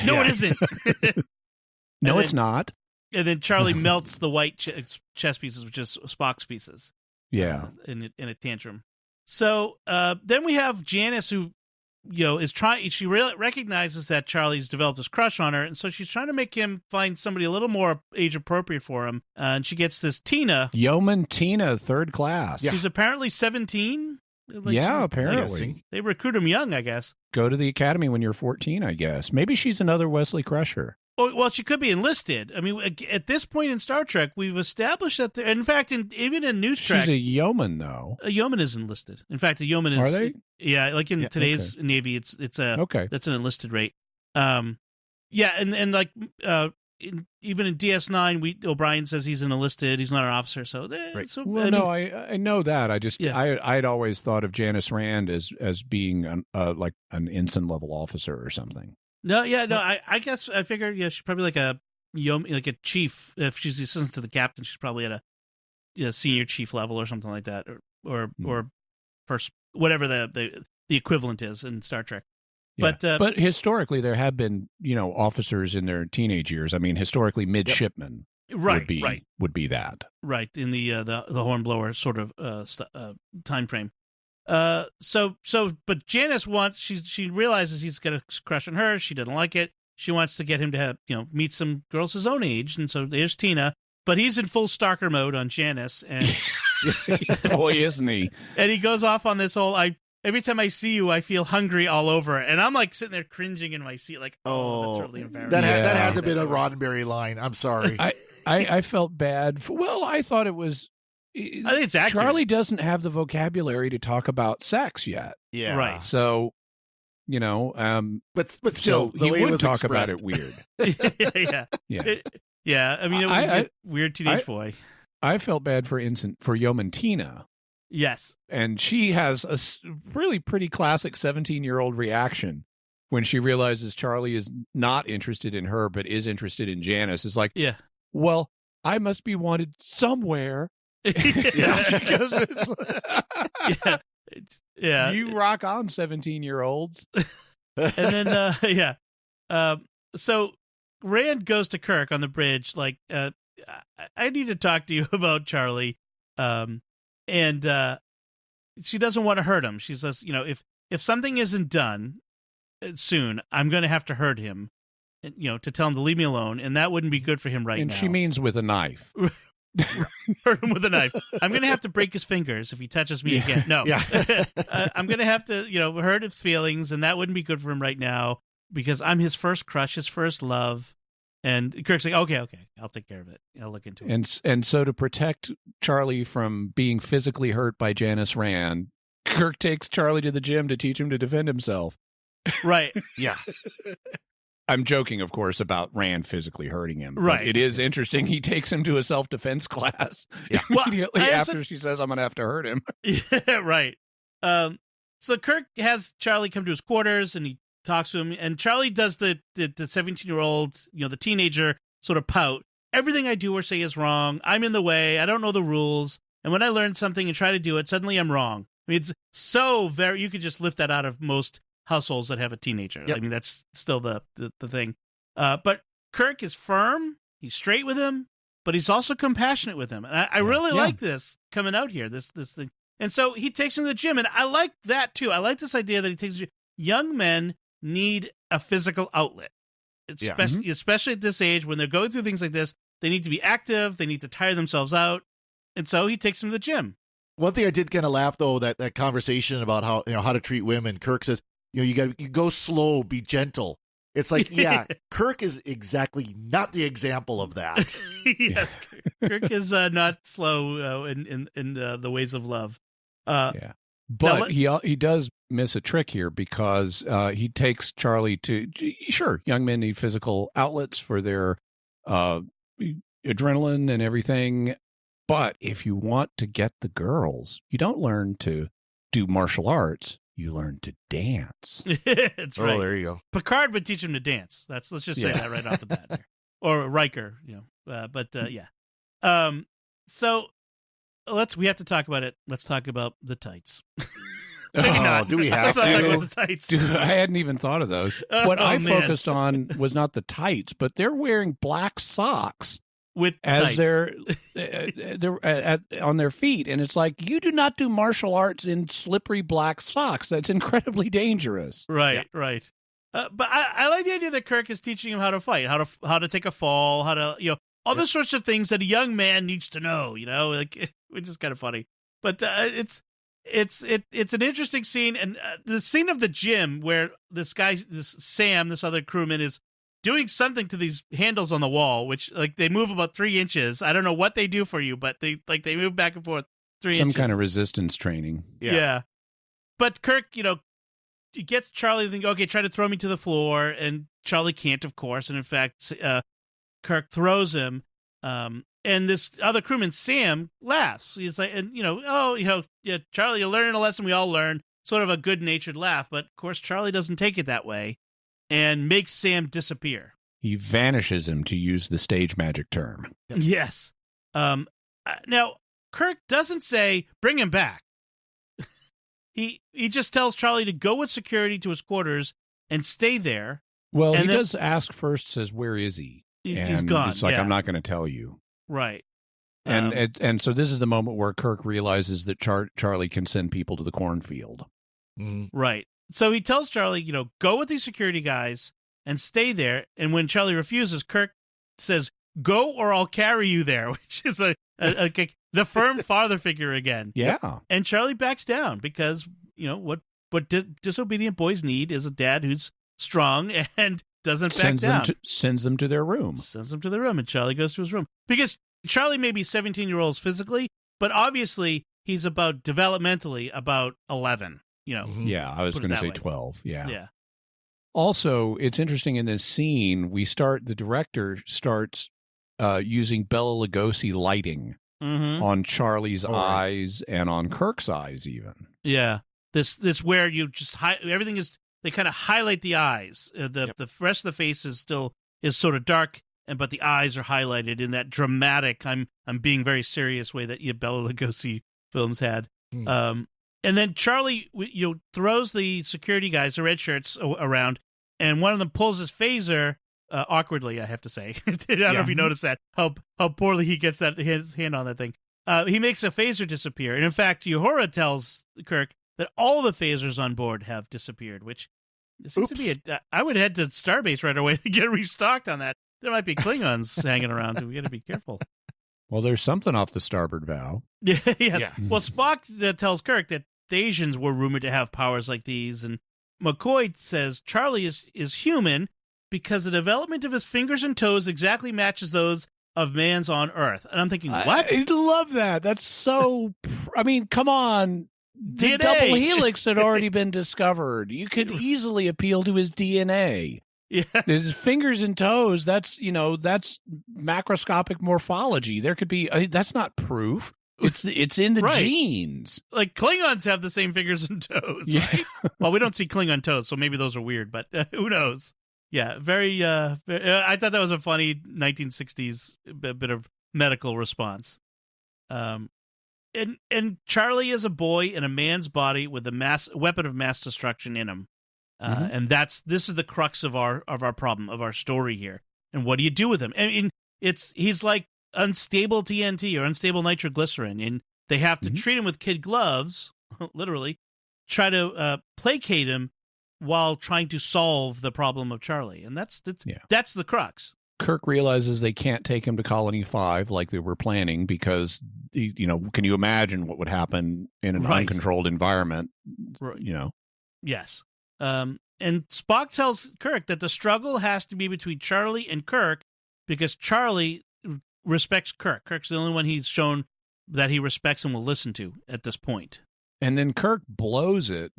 Speaker 1: No, it isn't.
Speaker 7: No, it's not.
Speaker 1: And then Charlie melts the white chess pieces, which is Spock's pieces.
Speaker 7: Yeah,
Speaker 1: in a tantrum. So then we have Janice, who is trying. She recognizes that Charlie's developed this crush on her, and so she's trying to make him find somebody a little more age appropriate for him. And she gets this Tina,
Speaker 7: Yeoman Tina, third class.
Speaker 1: Yeah. She's apparently 17.
Speaker 7: Apparently
Speaker 1: they recruit him young, I guess.
Speaker 7: Go to the academy when you're 14, I guess. Maybe she's another Wesley Crusher.
Speaker 1: Oh, well, she could be enlisted. I mean, at this point in Star Trek, we've established that. In fact, even in News Trek,
Speaker 7: she's a yeoman, though.
Speaker 1: A yeoman is enlisted. In fact, a yeoman is.
Speaker 7: Are they?
Speaker 1: Yeah, in today's Navy, it's that's an enlisted rate. And even in DS9, O'Brien says he's an enlisted. He's not an officer. So,
Speaker 7: right. I know that. I just I'd always thought of Janice Rand as being an ensign level officer or something.
Speaker 1: I guess I figured she's probably like a chief. If she's the assistant to the captain, she's probably at a senior chief level or something like that, or first, whatever the equivalent is in Star Trek.
Speaker 7: Yeah. But historically, there have been officers in their teenage years. I mean, historically, midshipmen would be that
Speaker 1: right in the hornblower sort of time frame. But Janice wants, she realizes he's got a crush on her. She doesn't like it. She wants to get him to have, meet some girls his own age. And so there's Tina, but he's in full stalker mode on Janice. And
Speaker 7: boy, isn't he?
Speaker 1: And he goes off on this whole, every time I see you, I feel hungry all over. And I'm sitting there cringing in my seat, that's really embarrassing.
Speaker 3: That had to be a Roddenberry line. I'm sorry.
Speaker 7: I felt bad. I thought it was.
Speaker 1: I think it's accurate.
Speaker 7: Charlie doesn't have the vocabulary to talk about sex yet.
Speaker 3: Yeah.
Speaker 1: Right.
Speaker 7: So,
Speaker 3: but still,
Speaker 7: so he would talk about it weird.
Speaker 1: Yeah. I mean, it was a weird teenage boy.
Speaker 7: I felt bad for Yomantina.
Speaker 1: Yes.
Speaker 7: And she has a really pretty classic 17-year-old reaction when she realizes Charlie is not interested in her, but is interested in Janice. It's like, well, I must be wanted somewhere.
Speaker 1: Yeah.
Speaker 7: You rock on, 17-year-olds.
Speaker 1: And then, so Rand goes to Kirk on the bridge, like, I need to talk to you about Charlie. And she doesn't want to hurt him. She says, if something isn't done soon, I'm going to have to hurt him, to tell him to leave me alone. And that wouldn't be good for him now.
Speaker 7: And she means with a knife.
Speaker 1: Hurt him with a knife. I'm going to have to break his fingers if he touches me again. No, I'm going to have to, hurt his feelings. And that wouldn't be good for him right now because I'm his first crush, his first love. And Kirk's like, okay, I'll take care of it. I'll look into it.
Speaker 7: And so to protect Charlie from being physically hurt by Janice Rand, Kirk takes Charlie to the gym to teach him to defend himself.
Speaker 1: Right.
Speaker 3: Yeah.
Speaker 7: I'm joking, of course, about Rand physically hurting him.
Speaker 1: Right.
Speaker 7: It is interesting. He takes him to a self-defense class immediately after she says, I'm going to have to hurt him.
Speaker 1: Yeah, right. So Kirk has Charlie come to his quarters and he talks to him, and Charlie does the 17-year-old, the teenager sort of pout. Everything I do or say is wrong. I'm in the way. I don't know the rules. And when I learn something and try to do it, suddenly I'm wrong. I mean, it's so you could just lift that out of most households that have a teenager. Yep. I mean, that's still the thing. But Kirk is firm. He's straight with him, but he's also compassionate with him. And I really like this coming out here, this thing. And so he takes him to the gym, and I like that too. I like this idea that he takes young men need a physical outlet, especially at this age when they're going through things like this. They need to be active. They need to tire themselves out. And so he takes them to the gym.
Speaker 3: One thing I did kind of laugh, though, that conversation about how to treat women. Kirk says, you go slow, be gentle. It's like, Kirk is exactly not the example of that.
Speaker 1: Yes, Kirk is not slow in the ways of love.
Speaker 7: But he does miss a trick here because he takes Charlie to, young men need physical outlets for their adrenaline and everything. But if you want to get the girls, you don't learn to do martial arts. You learn to dance.
Speaker 1: That's right.
Speaker 3: Oh, there you go.
Speaker 1: Picard would teach him to dance. Let's just say that right off the bat there. Or Riker, So we have to talk about it. Let's talk about the tights.
Speaker 3: Do we have
Speaker 1: Let's not talk about the tights.
Speaker 7: Dude, I hadn't even thought of those. What I focused on was not the tights, but they're wearing black socks
Speaker 1: with
Speaker 7: as they're on their feet, and it's like, you do not do martial arts in slippery black socks. That's incredibly dangerous.
Speaker 1: Right. But I like the idea that Kirk is teaching him how to fight, how to take a fall, how to all the sorts of things that a young man needs to know. Which is kind of funny. But it's an interesting scene, and the scene of the gym where this Sam, this other crewman, is doing something to these handles on the wall, which they move about 3 inches. I don't know what they do for you, but they move back and forth 3 inches.
Speaker 7: Some kind of resistance training.
Speaker 1: Yeah. But Kirk, he gets Charlie to think, okay, try to throw me to the floor, and Charlie can't, of course. And in fact, Kirk throws him, and this other crewman, Sam, laughs. He's like, Charlie, you're learning a lesson we all learn. Sort of a good-natured laugh, but of course Charlie doesn't take it that way, and makes Sam disappear.
Speaker 7: He vanishes him, to use the stage magic term.
Speaker 1: Yes. Now, Kirk doesn't say, bring him back. He just tells Charlie to go with security to his quarters and stay there.
Speaker 7: Well, he does ask first, says, where is he?
Speaker 1: He's gone.
Speaker 7: It's like, I'm not going to tell you.
Speaker 1: Right.
Speaker 7: And so this is the moment where Kirk realizes that Charlie can send people to the cornfield.
Speaker 3: Mm-hmm.
Speaker 1: Right. So he tells Charlie, go with these security guys and stay there. And when Charlie refuses, Kirk says, go or I'll carry you there, which is the firm father figure again.
Speaker 7: Yeah.
Speaker 1: And Charlie backs down because, what disobedient boys need is a dad who's strong and doesn't back down.
Speaker 7: Sends them to their room.
Speaker 1: Sends them to the room, and Charlie goes to his room. Because Charlie may be 17-year-olds physically, but obviously he's developmentally about 11.
Speaker 7: Yeah, I was going to say
Speaker 1: way.
Speaker 7: 12. Yeah.
Speaker 1: Yeah.
Speaker 7: Also, it's interesting in this scene, the director starts using Bela Lugosi lighting on Charlie's eyes and on Kirk's eyes even.
Speaker 1: Yeah. This where you just everything is, they kind of highlight the eyes. The rest of the face is sort of dark, but the eyes are highlighted in that dramatic, I'm being very serious way that Bela Lugosi films had. And then Charlie throws the security guys, the red shirts, around, and one of them pulls his phaser awkwardly, I have to say. I don't know if you noticed that, how poorly he gets his hand on that thing. He makes a phaser disappear. And in fact, Uhura tells Kirk that all the phasers on board have disappeared, which seems to be I would head to Starbase right away to get restocked on that. There might be Klingons hanging around, so we got to be careful.
Speaker 7: Well, there's something off the starboard bow.
Speaker 1: Yeah. Well, Spock tells Kirk that Asians were rumored to have powers like these, and McCoy says Charlie is human because the development of his fingers and toes exactly matches those of man's on Earth. And I'm thinking, what?
Speaker 7: I love that. That's so... I mean, come on. The
Speaker 1: DNA.
Speaker 7: double helix had already been discovered. You could easily appeal to his DNA.
Speaker 1: Yeah.
Speaker 7: His fingers and toes, that's macroscopic morphology. There could be... that's not proof. It's in the genes.
Speaker 1: Like Klingons have the same fingers and toes, right? Well, we don't see Klingon toes, so maybe those are weird, but who knows? Yeah, very I thought that was a funny 1960s bit of medical response. And Charlie is a boy in a man's body with a weapon of mass destruction in him. And this is the crux of our problem, of our story here. And what do you do with him? I mean, he's like unstable TNT or unstable nitroglycerin, and they have to treat him with kid gloves, literally, try to placate him while trying to solve the problem of Charlie. And that's the crux.
Speaker 7: Kirk realizes they can't take him to Colony 5 like they were planning because, can you imagine what would happen in an uncontrolled environment?
Speaker 1: Yes. And Spock tells Kirk that the struggle has to be between Charlie and Kirk because Charlie respects Kirk. Kirk's the only one he's shown that he respects and will listen to at this point.
Speaker 7: And then Kirk blows it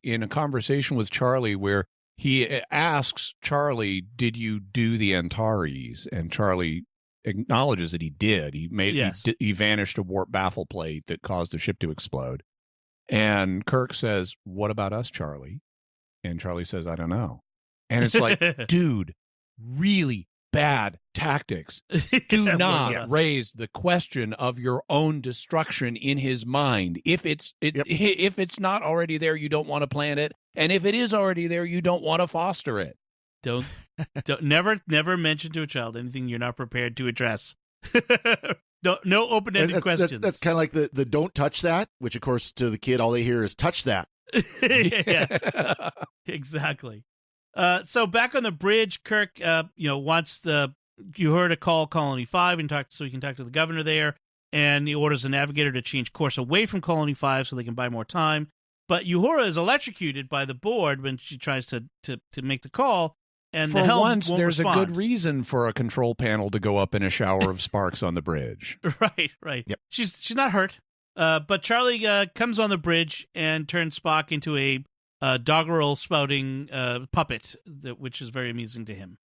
Speaker 7: in a conversation with Charlie where he asks Charlie, did you do the Antares? And Charlie acknowledges that he did. He vanished a warp baffle plate that caused the ship to explode. And Kirk says, what about us, Charlie? And Charlie says, I don't know. And it's like, dude, really bad tactics. Do not raise the question of your own destruction in his mind. If it's not already there, you don't want to plan it, and if it is already there, you don't want to foster it.
Speaker 1: Don't never mention to a child anything you're not prepared to address. No open-ended questions.
Speaker 3: That's kind of like the don't touch that, which of course to the kid all they hear is touch that.
Speaker 1: Yeah, exactly. So back on the bridge, Kirk, wants Uhura to call Colony 5 and talk, so he can talk to the governor there, and he orders the navigator to change course away from Colony 5 so they can buy more time. But Uhura is electrocuted by the board when she tries to make the call, and
Speaker 7: for
Speaker 1: the helm
Speaker 7: once,
Speaker 1: won't
Speaker 7: there's
Speaker 1: respond.
Speaker 7: a good reason for a control panel to go up in a shower of sparks on the bridge.
Speaker 1: Right. Yep. She's not hurt, but Charlie comes on the bridge and turns Spock into a doggerel spouting puppet, which is very amusing to him.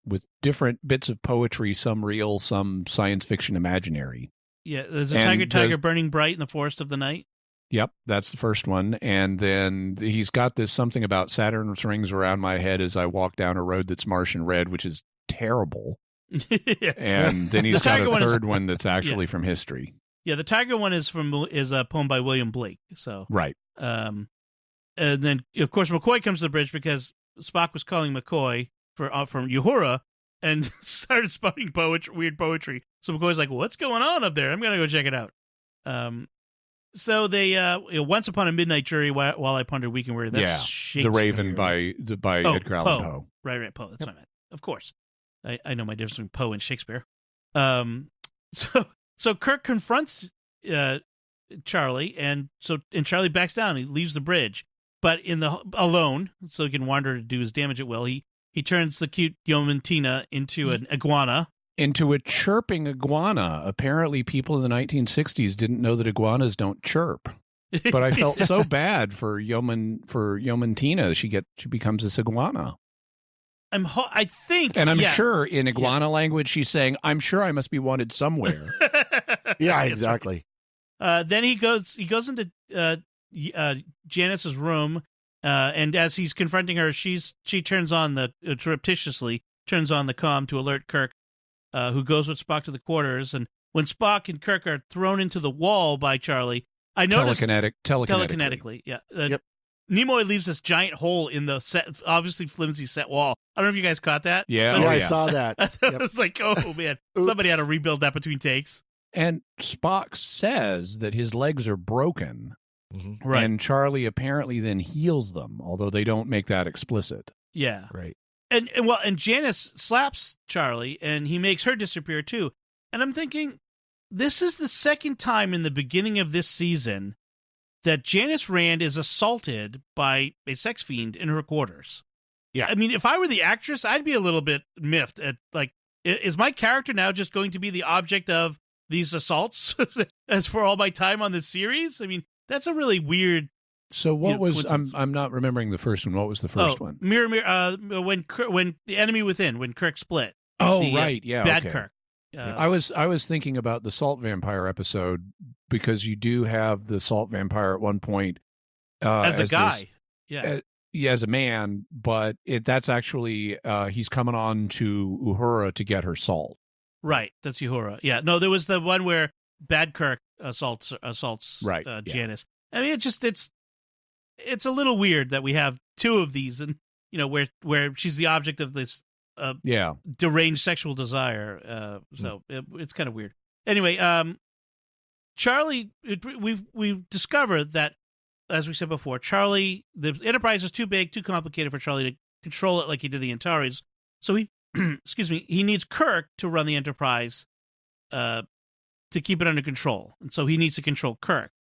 Speaker 7: With different bits of poetry, some real, some science fiction imaginary.
Speaker 1: Yeah, there's a tiger burning bright in the forest of the night.
Speaker 7: Yep, that's the first one. And then he's got this something about Saturn's rings around my head as I walk down a road that's Martian red, which is terrible.
Speaker 1: Yeah.
Speaker 7: And then he's got a third one that's actually from history.
Speaker 1: Yeah, the tiger one is a poem by William Blake. So
Speaker 7: right.
Speaker 1: And then of course McCoy comes to the bridge because Spock was calling McCoy from Uhura and started spouting weird poetry. So McCoy's like, "What's going on up there? I'm gonna go check it out." So they Once Upon a Midnight Jury, While I Ponder Weekend Warrior. That's Shakespeare.
Speaker 7: The Raven by Edgar Allan Poe.
Speaker 1: Right. Poe. That's what I meant. Of course, I know my difference between Poe and Shakespeare. So Kirk confronts Charlie, and Charlie backs down. He leaves the bridge, but alone, so he can wander to do his damage at will. He he turns the cute yeoman Tina into an iguana.
Speaker 7: Into a chirping iguana. Apparently, people in the 1960s didn't know that iguanas don't chirp. But I felt so bad for yeoman Tina. She becomes this iguana.
Speaker 1: I think,
Speaker 7: and I'm sure in iguana language she's saying, "I'm sure I must be wanted somewhere."
Speaker 3: Yeah, exactly.
Speaker 1: Then he goes into Janice's room, and as he's confronting her, she turns on surreptitiously turns on the comm to alert Kirk, who goes with Spock to the quarters. And when Spock and Kirk are thrown into the wall by Charlie, I noticed telekinetically. Yeah.
Speaker 3: Yep.
Speaker 1: Nimoy leaves this giant hole in the set, obviously flimsy set wall. I don't know if you guys caught that.
Speaker 7: Yeah,
Speaker 3: I saw that.
Speaker 1: It was like, oh man, somebody had to rebuild that between takes.
Speaker 7: And Spock says that his legs are broken,
Speaker 1: right?
Speaker 7: And Charlie apparently then heals them, although they don't make that explicit.
Speaker 1: Yeah,
Speaker 3: right.
Speaker 1: And Janice slaps Charlie, and he makes her disappear too. And I'm thinking, this is the second time in the beginning of this season that Janice Rand is assaulted by a sex fiend in her quarters.
Speaker 3: Yeah.
Speaker 1: I mean, if I were the actress, I'd be a little bit miffed at, like, is my character now just going to be the object of these assaults as for all my time on this series? I mean, that's a really weird.
Speaker 7: So what was, I'm not remembering the first one. What was the first one?
Speaker 1: Mirror, when the Enemy Within, when Kirk split.
Speaker 7: Right. Yeah.
Speaker 1: Bad
Speaker 7: okay.
Speaker 1: Kirk.
Speaker 7: I was thinking about the Salt Vampire episode, because you do have the Salt Vampire at one point
Speaker 1: as a guy,
Speaker 7: as a man, but that's actually he's coming on to Uhura to get her salt.
Speaker 1: Right, that's Uhura. Yeah, no, there was the one where Bad Kirk assaults
Speaker 7: right,
Speaker 1: Janice. I mean, it's a little weird that we have two of these, and where she's the object of this. Deranged sexual desire. So it's kind of weird. Anyway, Charlie, we've discovered that, as we said before, Charlie, the Enterprise is too big, too complicated for Charlie to control it like he did the Antares. So he, he needs Kirk to run the Enterprise, to keep it under control, and so he needs to control Kirk.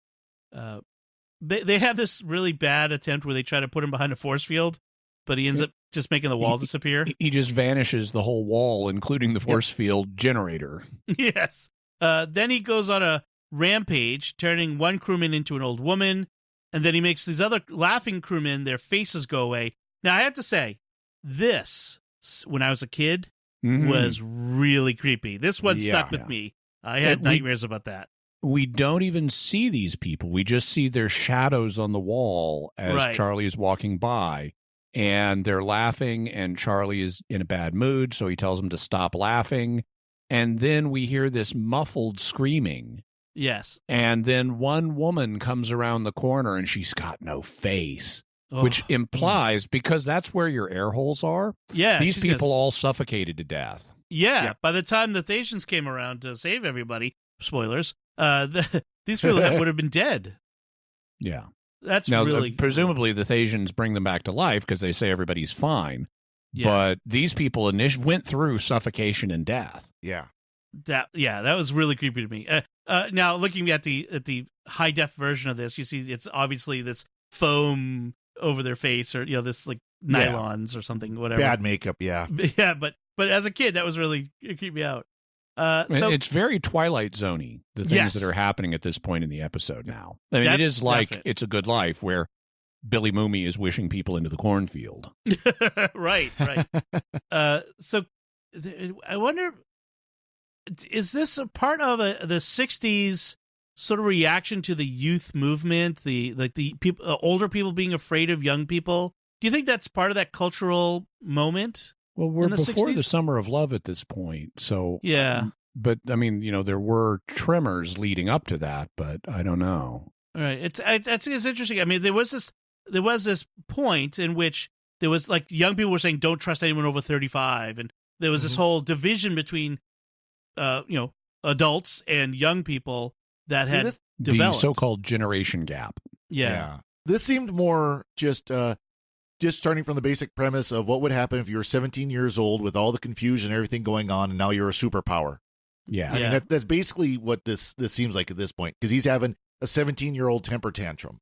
Speaker 1: They have this really bad attempt where they try to put him behind a force field, but he ends up just making the wall disappear.
Speaker 7: He just vanishes the whole wall, including the force field generator.
Speaker 1: Yes. Then he goes on a rampage, turning one crewman into an old woman, and then he makes these other laughing crewmen, their faces go away. Now, I have to say, this, when I was a kid, was really creepy. This one stuck with me. I had nightmares about that.
Speaker 7: We don't even see these people. We just see their shadows on the wall as Charlie is walking by. And they're laughing, and Charlie is in a bad mood, so he tells them to stop laughing. And then we hear this muffled screaming.
Speaker 1: Yes.
Speaker 7: And then one woman comes around the corner, and she's got no face, which implies, because that's where your air holes are, these people all suffocated to death.
Speaker 1: Yeah. By the time the Thasians came around to save everybody, spoilers, these people would have been dead.
Speaker 7: Yeah.
Speaker 1: That's
Speaker 7: now,
Speaker 1: really
Speaker 7: presumably the Thasians bring them back to life because they say everybody's fine. Yeah. But these people went through suffocation and death.
Speaker 3: Yeah.
Speaker 1: That was really creepy to me. Now looking at the high def version of this, you see it's obviously this foam over their face, or this like nylons or something, whatever.
Speaker 3: Bad makeup, yeah.
Speaker 1: Yeah, but as a kid, that was really, it creeped me out. So
Speaker 7: it's very Twilight Zone-y, the things that are happening at this point in the episode now. I mean, it is like It's a Good Life, where Billy Mooney is wishing people into the cornfield.
Speaker 1: Right. So I wonder, is this a part of the 60s sort of reaction to the youth movement, the people, older people being afraid of young people? Do you think that's part of that cultural moment?
Speaker 7: Well, we're before
Speaker 1: 60s?
Speaker 7: the Summer of Love at this point, so
Speaker 1: yeah.
Speaker 7: But I mean, there were tremors leading up to that, but I don't know.
Speaker 1: All right, it's interesting. I mean, there was this point in which there was like young people were saying don't trust anyone over 35, and there was this whole division between, adults and young people that had developed
Speaker 7: the so-called generation gap.
Speaker 1: Yeah.
Speaker 3: This seemed more just starting from the basic premise of what would happen if you were 17 years old with all the confusion and everything going on, and now you're a superpower.
Speaker 7: Yeah.
Speaker 3: I mean, that's basically what this seems like at this point, because he's having a 17-year-old temper tantrum.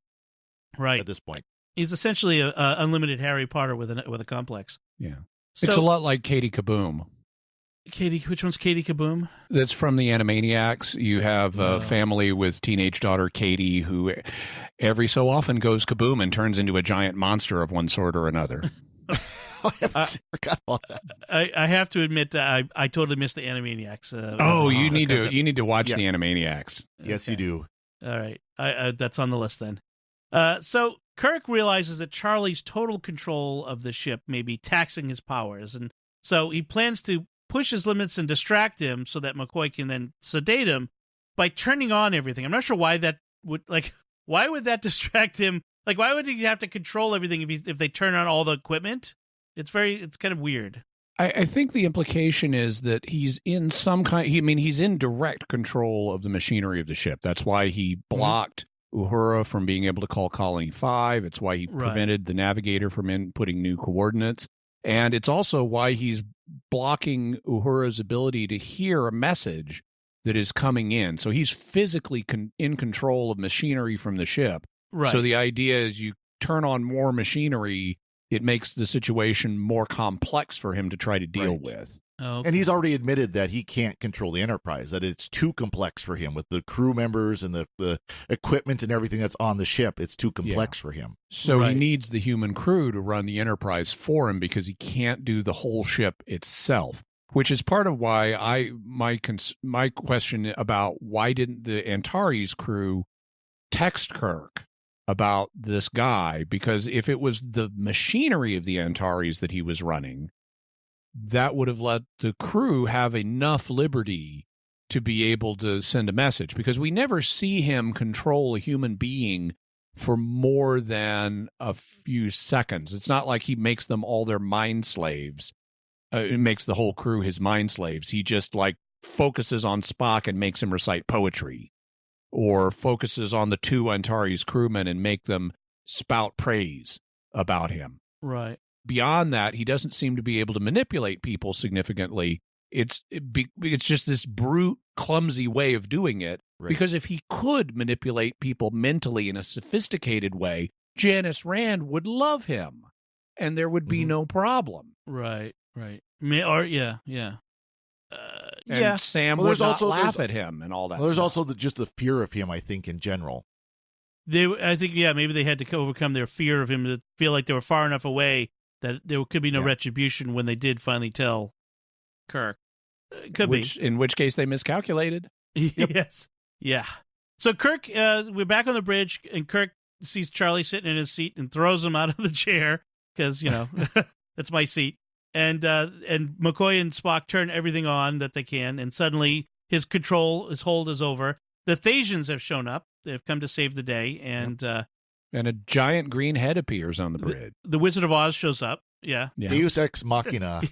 Speaker 1: Right.
Speaker 3: At this point.
Speaker 1: He's essentially a unlimited Harry Potter with a complex.
Speaker 7: Yeah.
Speaker 1: So,
Speaker 7: it's a lot like Katie Kaboom.
Speaker 1: Which one's Katie Kaboom?
Speaker 7: That's from the Animaniacs. You have a family with teenage daughter Katie, who every so often goes kaboom and turns into a giant monster of one sort or another.
Speaker 3: I forgot about that.
Speaker 1: I have to admit that I totally missed the Animaniacs.
Speaker 7: You need to watch the Animaniacs.
Speaker 3: Yes, you do.
Speaker 1: All right, that's on the list then. So Kirk realizes that Charlie's total control of the ship may be taxing his powers, and so he plans to push his limits and distract him so that McCoy can then sedate him by turning on everything. I'm not sure why that would why would that distract him? Like, why would he have to control everything if they turn on all the equipment? It's kind of weird.
Speaker 7: I think the implication is that he's in he's in direct control of the machinery of the ship. That's why he blocked Uhura from being able to call Colony 5. It's why he prevented the navigator from inputting new coordinates. And it's also why he's blocking Uhura's ability to hear a message that is coming in. So he's physically in control of machinery from the ship.
Speaker 1: Right.
Speaker 7: So the idea is you turn on more machinery, it makes the situation more complex for him to try to deal with.
Speaker 1: Okay.
Speaker 3: And he's already admitted that he can't control the Enterprise, that it's too complex for him with the crew members and the equipment and everything that's on the ship. It's too complex for him.
Speaker 7: So he needs the human crew to run the Enterprise for him because he can't do the whole ship itself, which is part of why my question about why didn't the Antares crew text Kirk about this guy, because if it was the machinery of the Antares that he was running, that would have let the crew have enough liberty to be able to send a message, because we never see him control a human being for more than a few seconds. It's not like he makes them all their mind slaves. It makes the whole crew his mind slaves. He just focuses on Spock and makes him recite poetry, or focuses on the two Antares crewmen and make them spout praise about him.
Speaker 1: Right.
Speaker 7: Beyond that, he doesn't seem to be able to manipulate people significantly. It's just this brute, clumsy way of doing it. Right. Because if he could manipulate people mentally in a sophisticated way, Janice Rand would love him, and there would be no problem.
Speaker 1: Right.
Speaker 7: And Sam would not laugh at him and all that.
Speaker 3: Well, there's
Speaker 7: stuff.
Speaker 3: also just the fear of him, I think, in general.
Speaker 1: I think maybe they had to overcome their fear of him to feel like they were far enough away that there could be no retribution when they did finally tell Kirk.
Speaker 7: In which case they miscalculated.
Speaker 1: Yes. Yeah. So Kirk, we're back on the bridge, and Kirk sees Charlie sitting in his seat and throws him out of the chair because, that's my seat. And McCoy and Spock turn everything on that they can, and suddenly his hold is over. The Thasians have shown up. They've come to save the day, and
Speaker 7: a giant green head appears on the bridge.
Speaker 1: The Wizard of Oz shows up. Yeah.
Speaker 3: Deus Ex Machina.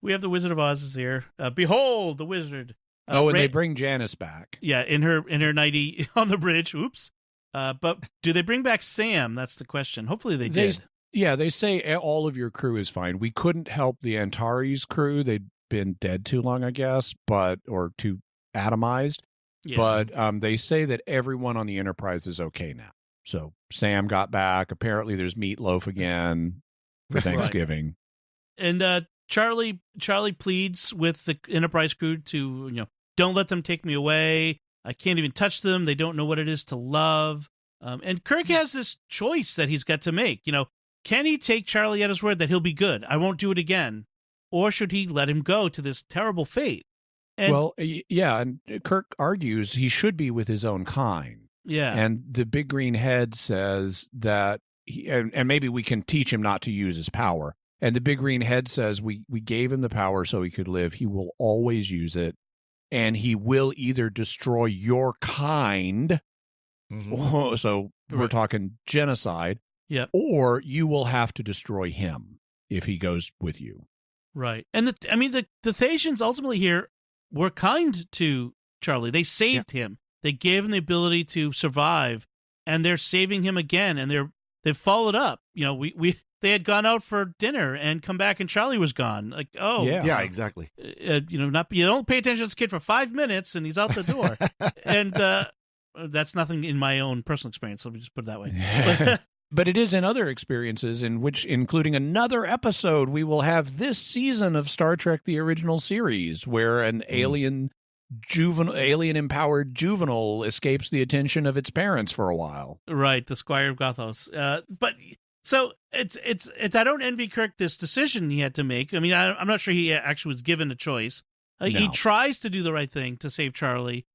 Speaker 1: We have the Wizard of Oz is here. Behold, the wizard.
Speaker 7: And they bring Janice back.
Speaker 1: Yeah, in her nightie on the bridge. Oops. But do they bring back Sam? That's the question. Hopefully they did.
Speaker 7: Yeah, they say all of your crew is fine. We couldn't help the Antares crew. They'd been dead too long, I guess, or too atomized. Yeah. But they say that everyone on the Enterprise is okay now. So Sam got back. Apparently there's meatloaf again for Thanksgiving.
Speaker 1: And Charlie pleads with the Enterprise crew to, don't let them take me away. I can't even touch them. They don't know what it is to love. And Kirk has this choice that he's got to make. Can he take Charlie at his word that he'll be good? I won't do it again. Or should he let him go to this terrible fate?
Speaker 7: And Kirk argues he should be with his own kind.
Speaker 1: Yeah.
Speaker 7: And the big green head says that, and maybe we can teach him not to use his power. And the big green head says, we gave him the power so he could live. He will always use it. And he will either destroy your kind. Mm-hmm. So we're talking genocide.
Speaker 1: Yeah.
Speaker 7: Or you will have to destroy him if he goes with you.
Speaker 1: Right. And the Thasians ultimately here were kind to Charlie. They saved him. They gave him the ability to survive, and they're saving him again. And they've followed up. They had gone out for dinner and come back, and Charlie was gone. Like,
Speaker 3: yeah, exactly.
Speaker 1: You don't pay attention to this kid for 5 minutes, and he's out the door. And that's nothing in my own personal experience. Let me just put it that way.
Speaker 7: But it is in other experiences, in which, including another episode, we will have this season of Star Trek: The Original Series, where an alien-empowered juvenile escapes the attention of its parents for a while.
Speaker 1: Right, the Squire of Gothos. But so it's. I don't envy Kirk this decision he had to make. I mean, I'm not sure he actually was given a choice.
Speaker 7: No.
Speaker 1: He tries to do the right thing to save Charlie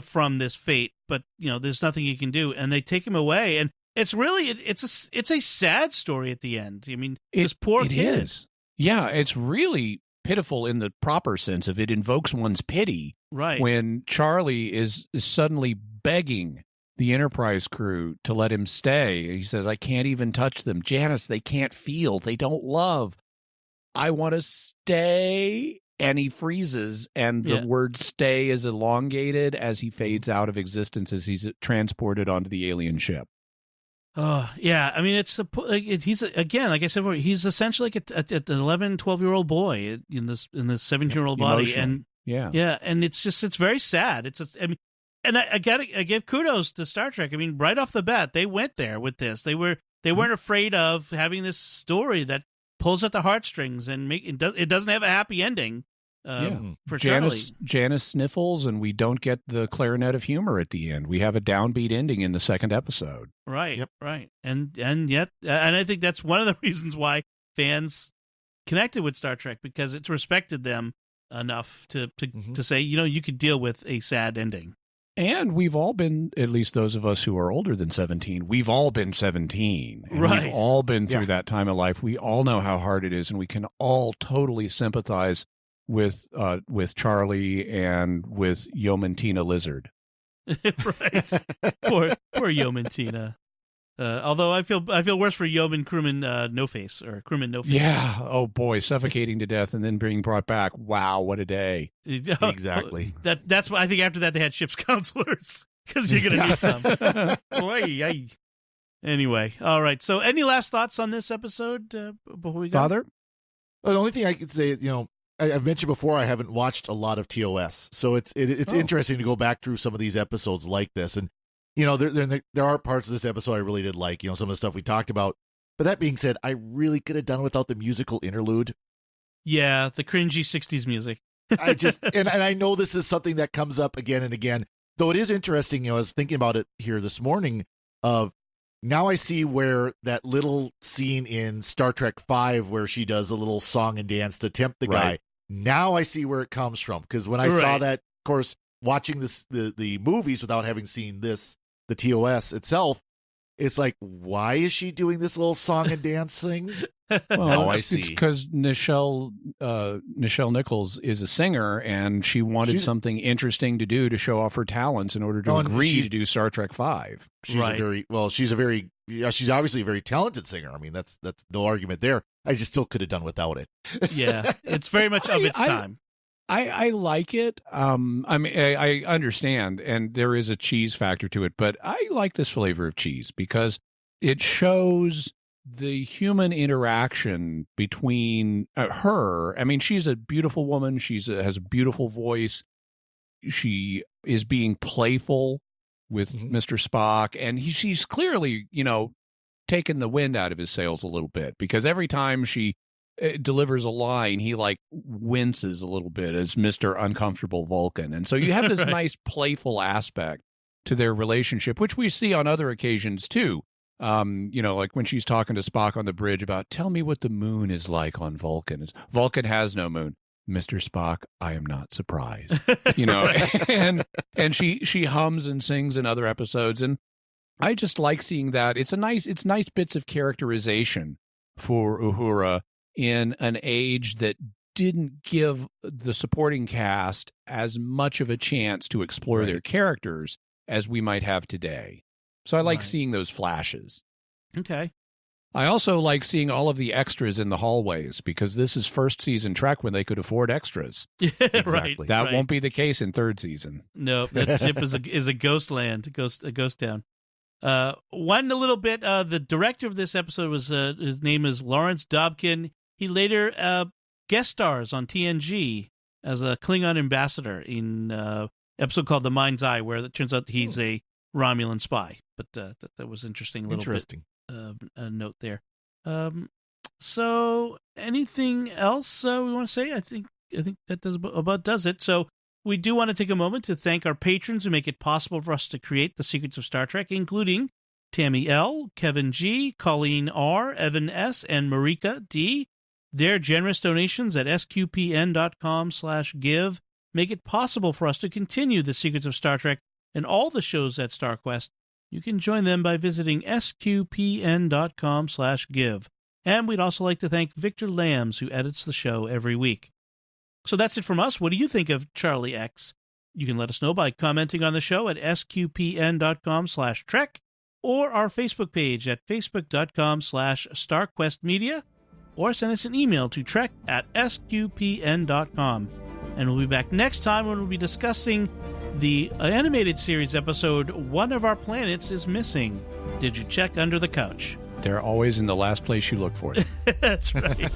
Speaker 1: from this fate, but there's nothing he can do, and they take him away. And it's really it's a sad story at the end. I mean, this poor kid.
Speaker 7: It is. Yeah, it's really pitiful in the proper sense of it invokes one's pity.
Speaker 1: Right.
Speaker 7: When Charlie is suddenly begging the Enterprise crew to let him stay. He says, I can't even touch them. Janice, they can't feel. They don't love. I want to stay. And he freezes, and the word stay is elongated as he fades out of existence as he's transported onto the alien ship.
Speaker 1: Oh, yeah. I mean, he's, again, like I said before, he's essentially like an 11, 12-year-old boy in this 17-year-old body. And yeah. And it's very sad. It's just, I mean, and I give kudos to Star Trek. I mean, right off the bat, they went there with this. They weren't afraid of having this story that pulls at the heartstrings and it doesn't have a happy ending. For Charlie.
Speaker 7: Janice sniffles, and we don't get the clarinet of humor at the end. We have a downbeat ending in the second episode.
Speaker 1: Right, right, and I think that's one of the reasons why fans connected with Star Trek, because it's respected them enough to say, you could deal with a sad ending. And
Speaker 7: we've all been, at least those of us who are older than 17, we've all been 17. And
Speaker 1: right.
Speaker 7: We've all been through that time of life. We all know how hard it is, and we can all totally sympathize with Charlie and with Yeoman Tina Lizard.
Speaker 1: Right. Poor Yeoman Tina. Although I feel worse for Yeoman Crewman No Face, or Crewman No Face.
Speaker 7: Yeah. Oh boy, suffocating to death and then being brought back. Wow, what a day.
Speaker 3: Exactly.
Speaker 1: That's why I think after that they had ship's counselors, because you're gonna need some. Oy. Anyway, all right. So, any last thoughts on this episode before we go?
Speaker 7: Father?
Speaker 3: Well, the only thing I could say, I've mentioned before, I haven't watched a lot of TOS, so it's interesting to go back through some of these episodes like this, and there are parts of this episode I really did like, some of the stuff we talked about. But that being said, I really could have done without the musical interlude.
Speaker 1: Yeah, the cringy '60s music.
Speaker 3: I just and I know this is something that comes up again and again. Though it is interesting, I was thinking about it here this morning. Now I see where that little scene in Star Trek V where she does a little song and dance to tempt the guy. Now I see where it comes from, because when I saw that, of course, watching the movies without having seen the TOS itself, it's like, why is she doing this little song and dance thing?
Speaker 7: Well,
Speaker 3: now I see.
Speaker 7: It's because Nichelle Nichols is a singer, and she wanted something interesting to do to show off her talents in order to agree to do Star Trek V.
Speaker 3: She's she's obviously a very talented singer. I mean, that's no argument there. I just still could have done without it.
Speaker 1: Yeah, it's very much of its time.
Speaker 7: I like it. I mean, I understand, and there is a cheese factor to it, but I like this flavor of cheese because it shows the human interaction between her. I mean, she's a beautiful woman. She has a beautiful voice. She is being playful with Mr. Spock, and she's clearly, taken the wind out of his sails a little bit, because every time she delivers a line, he winces a little bit as Mr. Uncomfortable Vulcan. And so you have this nice playful aspect to their relationship, which we see on other occasions too. Like when she's talking to Spock on the bridge about, tell me what the moon is like on Vulcan. Vulcan has no moon. Mr. Spock, I am not surprised. and she hums and sings in other episodes, and I just like seeing that. It's nice bits of characterization for Uhura in an age that didn't give the supporting cast as much of a chance to explore their characters as we might have today. So I like seeing those flashes.
Speaker 1: Okay.
Speaker 7: I also like seeing all of the extras in the hallways, because this is first season Trek when they could afford extras.
Speaker 1: Exactly.
Speaker 7: That won't be the case in third season.
Speaker 1: No, that ship is a ghost land, a ghost town. One little bit, the director of this episode was his name is Lawrence Dobkin. He later guest stars on TNG as a Klingon ambassador in an episode called The Mind's Eye, where it turns out he's a Romulan spy. But that was interesting. A little bit note there. So anything else we want to say? I think that does it. So we do want to take a moment to thank our patrons who make it possible for us to create The Secrets of Star Trek, including Tammy L., Kevin G., Colleen R., Evan S., and Marika D. Their generous donations at sqpn.com/give make it possible for us to continue The Secrets of Star Trek and all the shows at StarQuest. You can join them by visiting sqpn.com/give. And we'd also like to thank Victor Lambs, who edits the show every week. So that's it from us. What do you think of Charlie X? You can let us know by commenting on the show at sqpn.com/trek or our Facebook page at facebook.com/StarQuestMedia, or send us an email to trek@sqpn.com. And we'll be back next time when we'll be discussing the animated series episode, One of Our Planets is Missing. Did you check under the couch?
Speaker 7: They're always in the last place you look for them.
Speaker 1: That's right.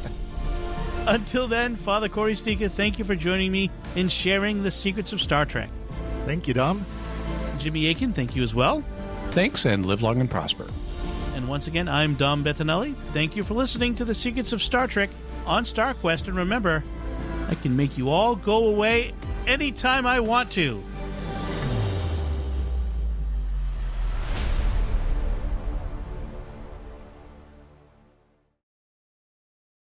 Speaker 1: Until then, Father Corey Stika, thank you for joining me in sharing the secrets of Star Trek.
Speaker 3: Thank you, Dom.
Speaker 1: Jimmy Aiken, thank you as well.
Speaker 7: Thanks, and live long and prosper.
Speaker 1: And once again, I'm Dom Bettinelli. Thank you for listening to The Secrets of Star Trek on StarQuest. And remember, I can make you all go away anytime I want to.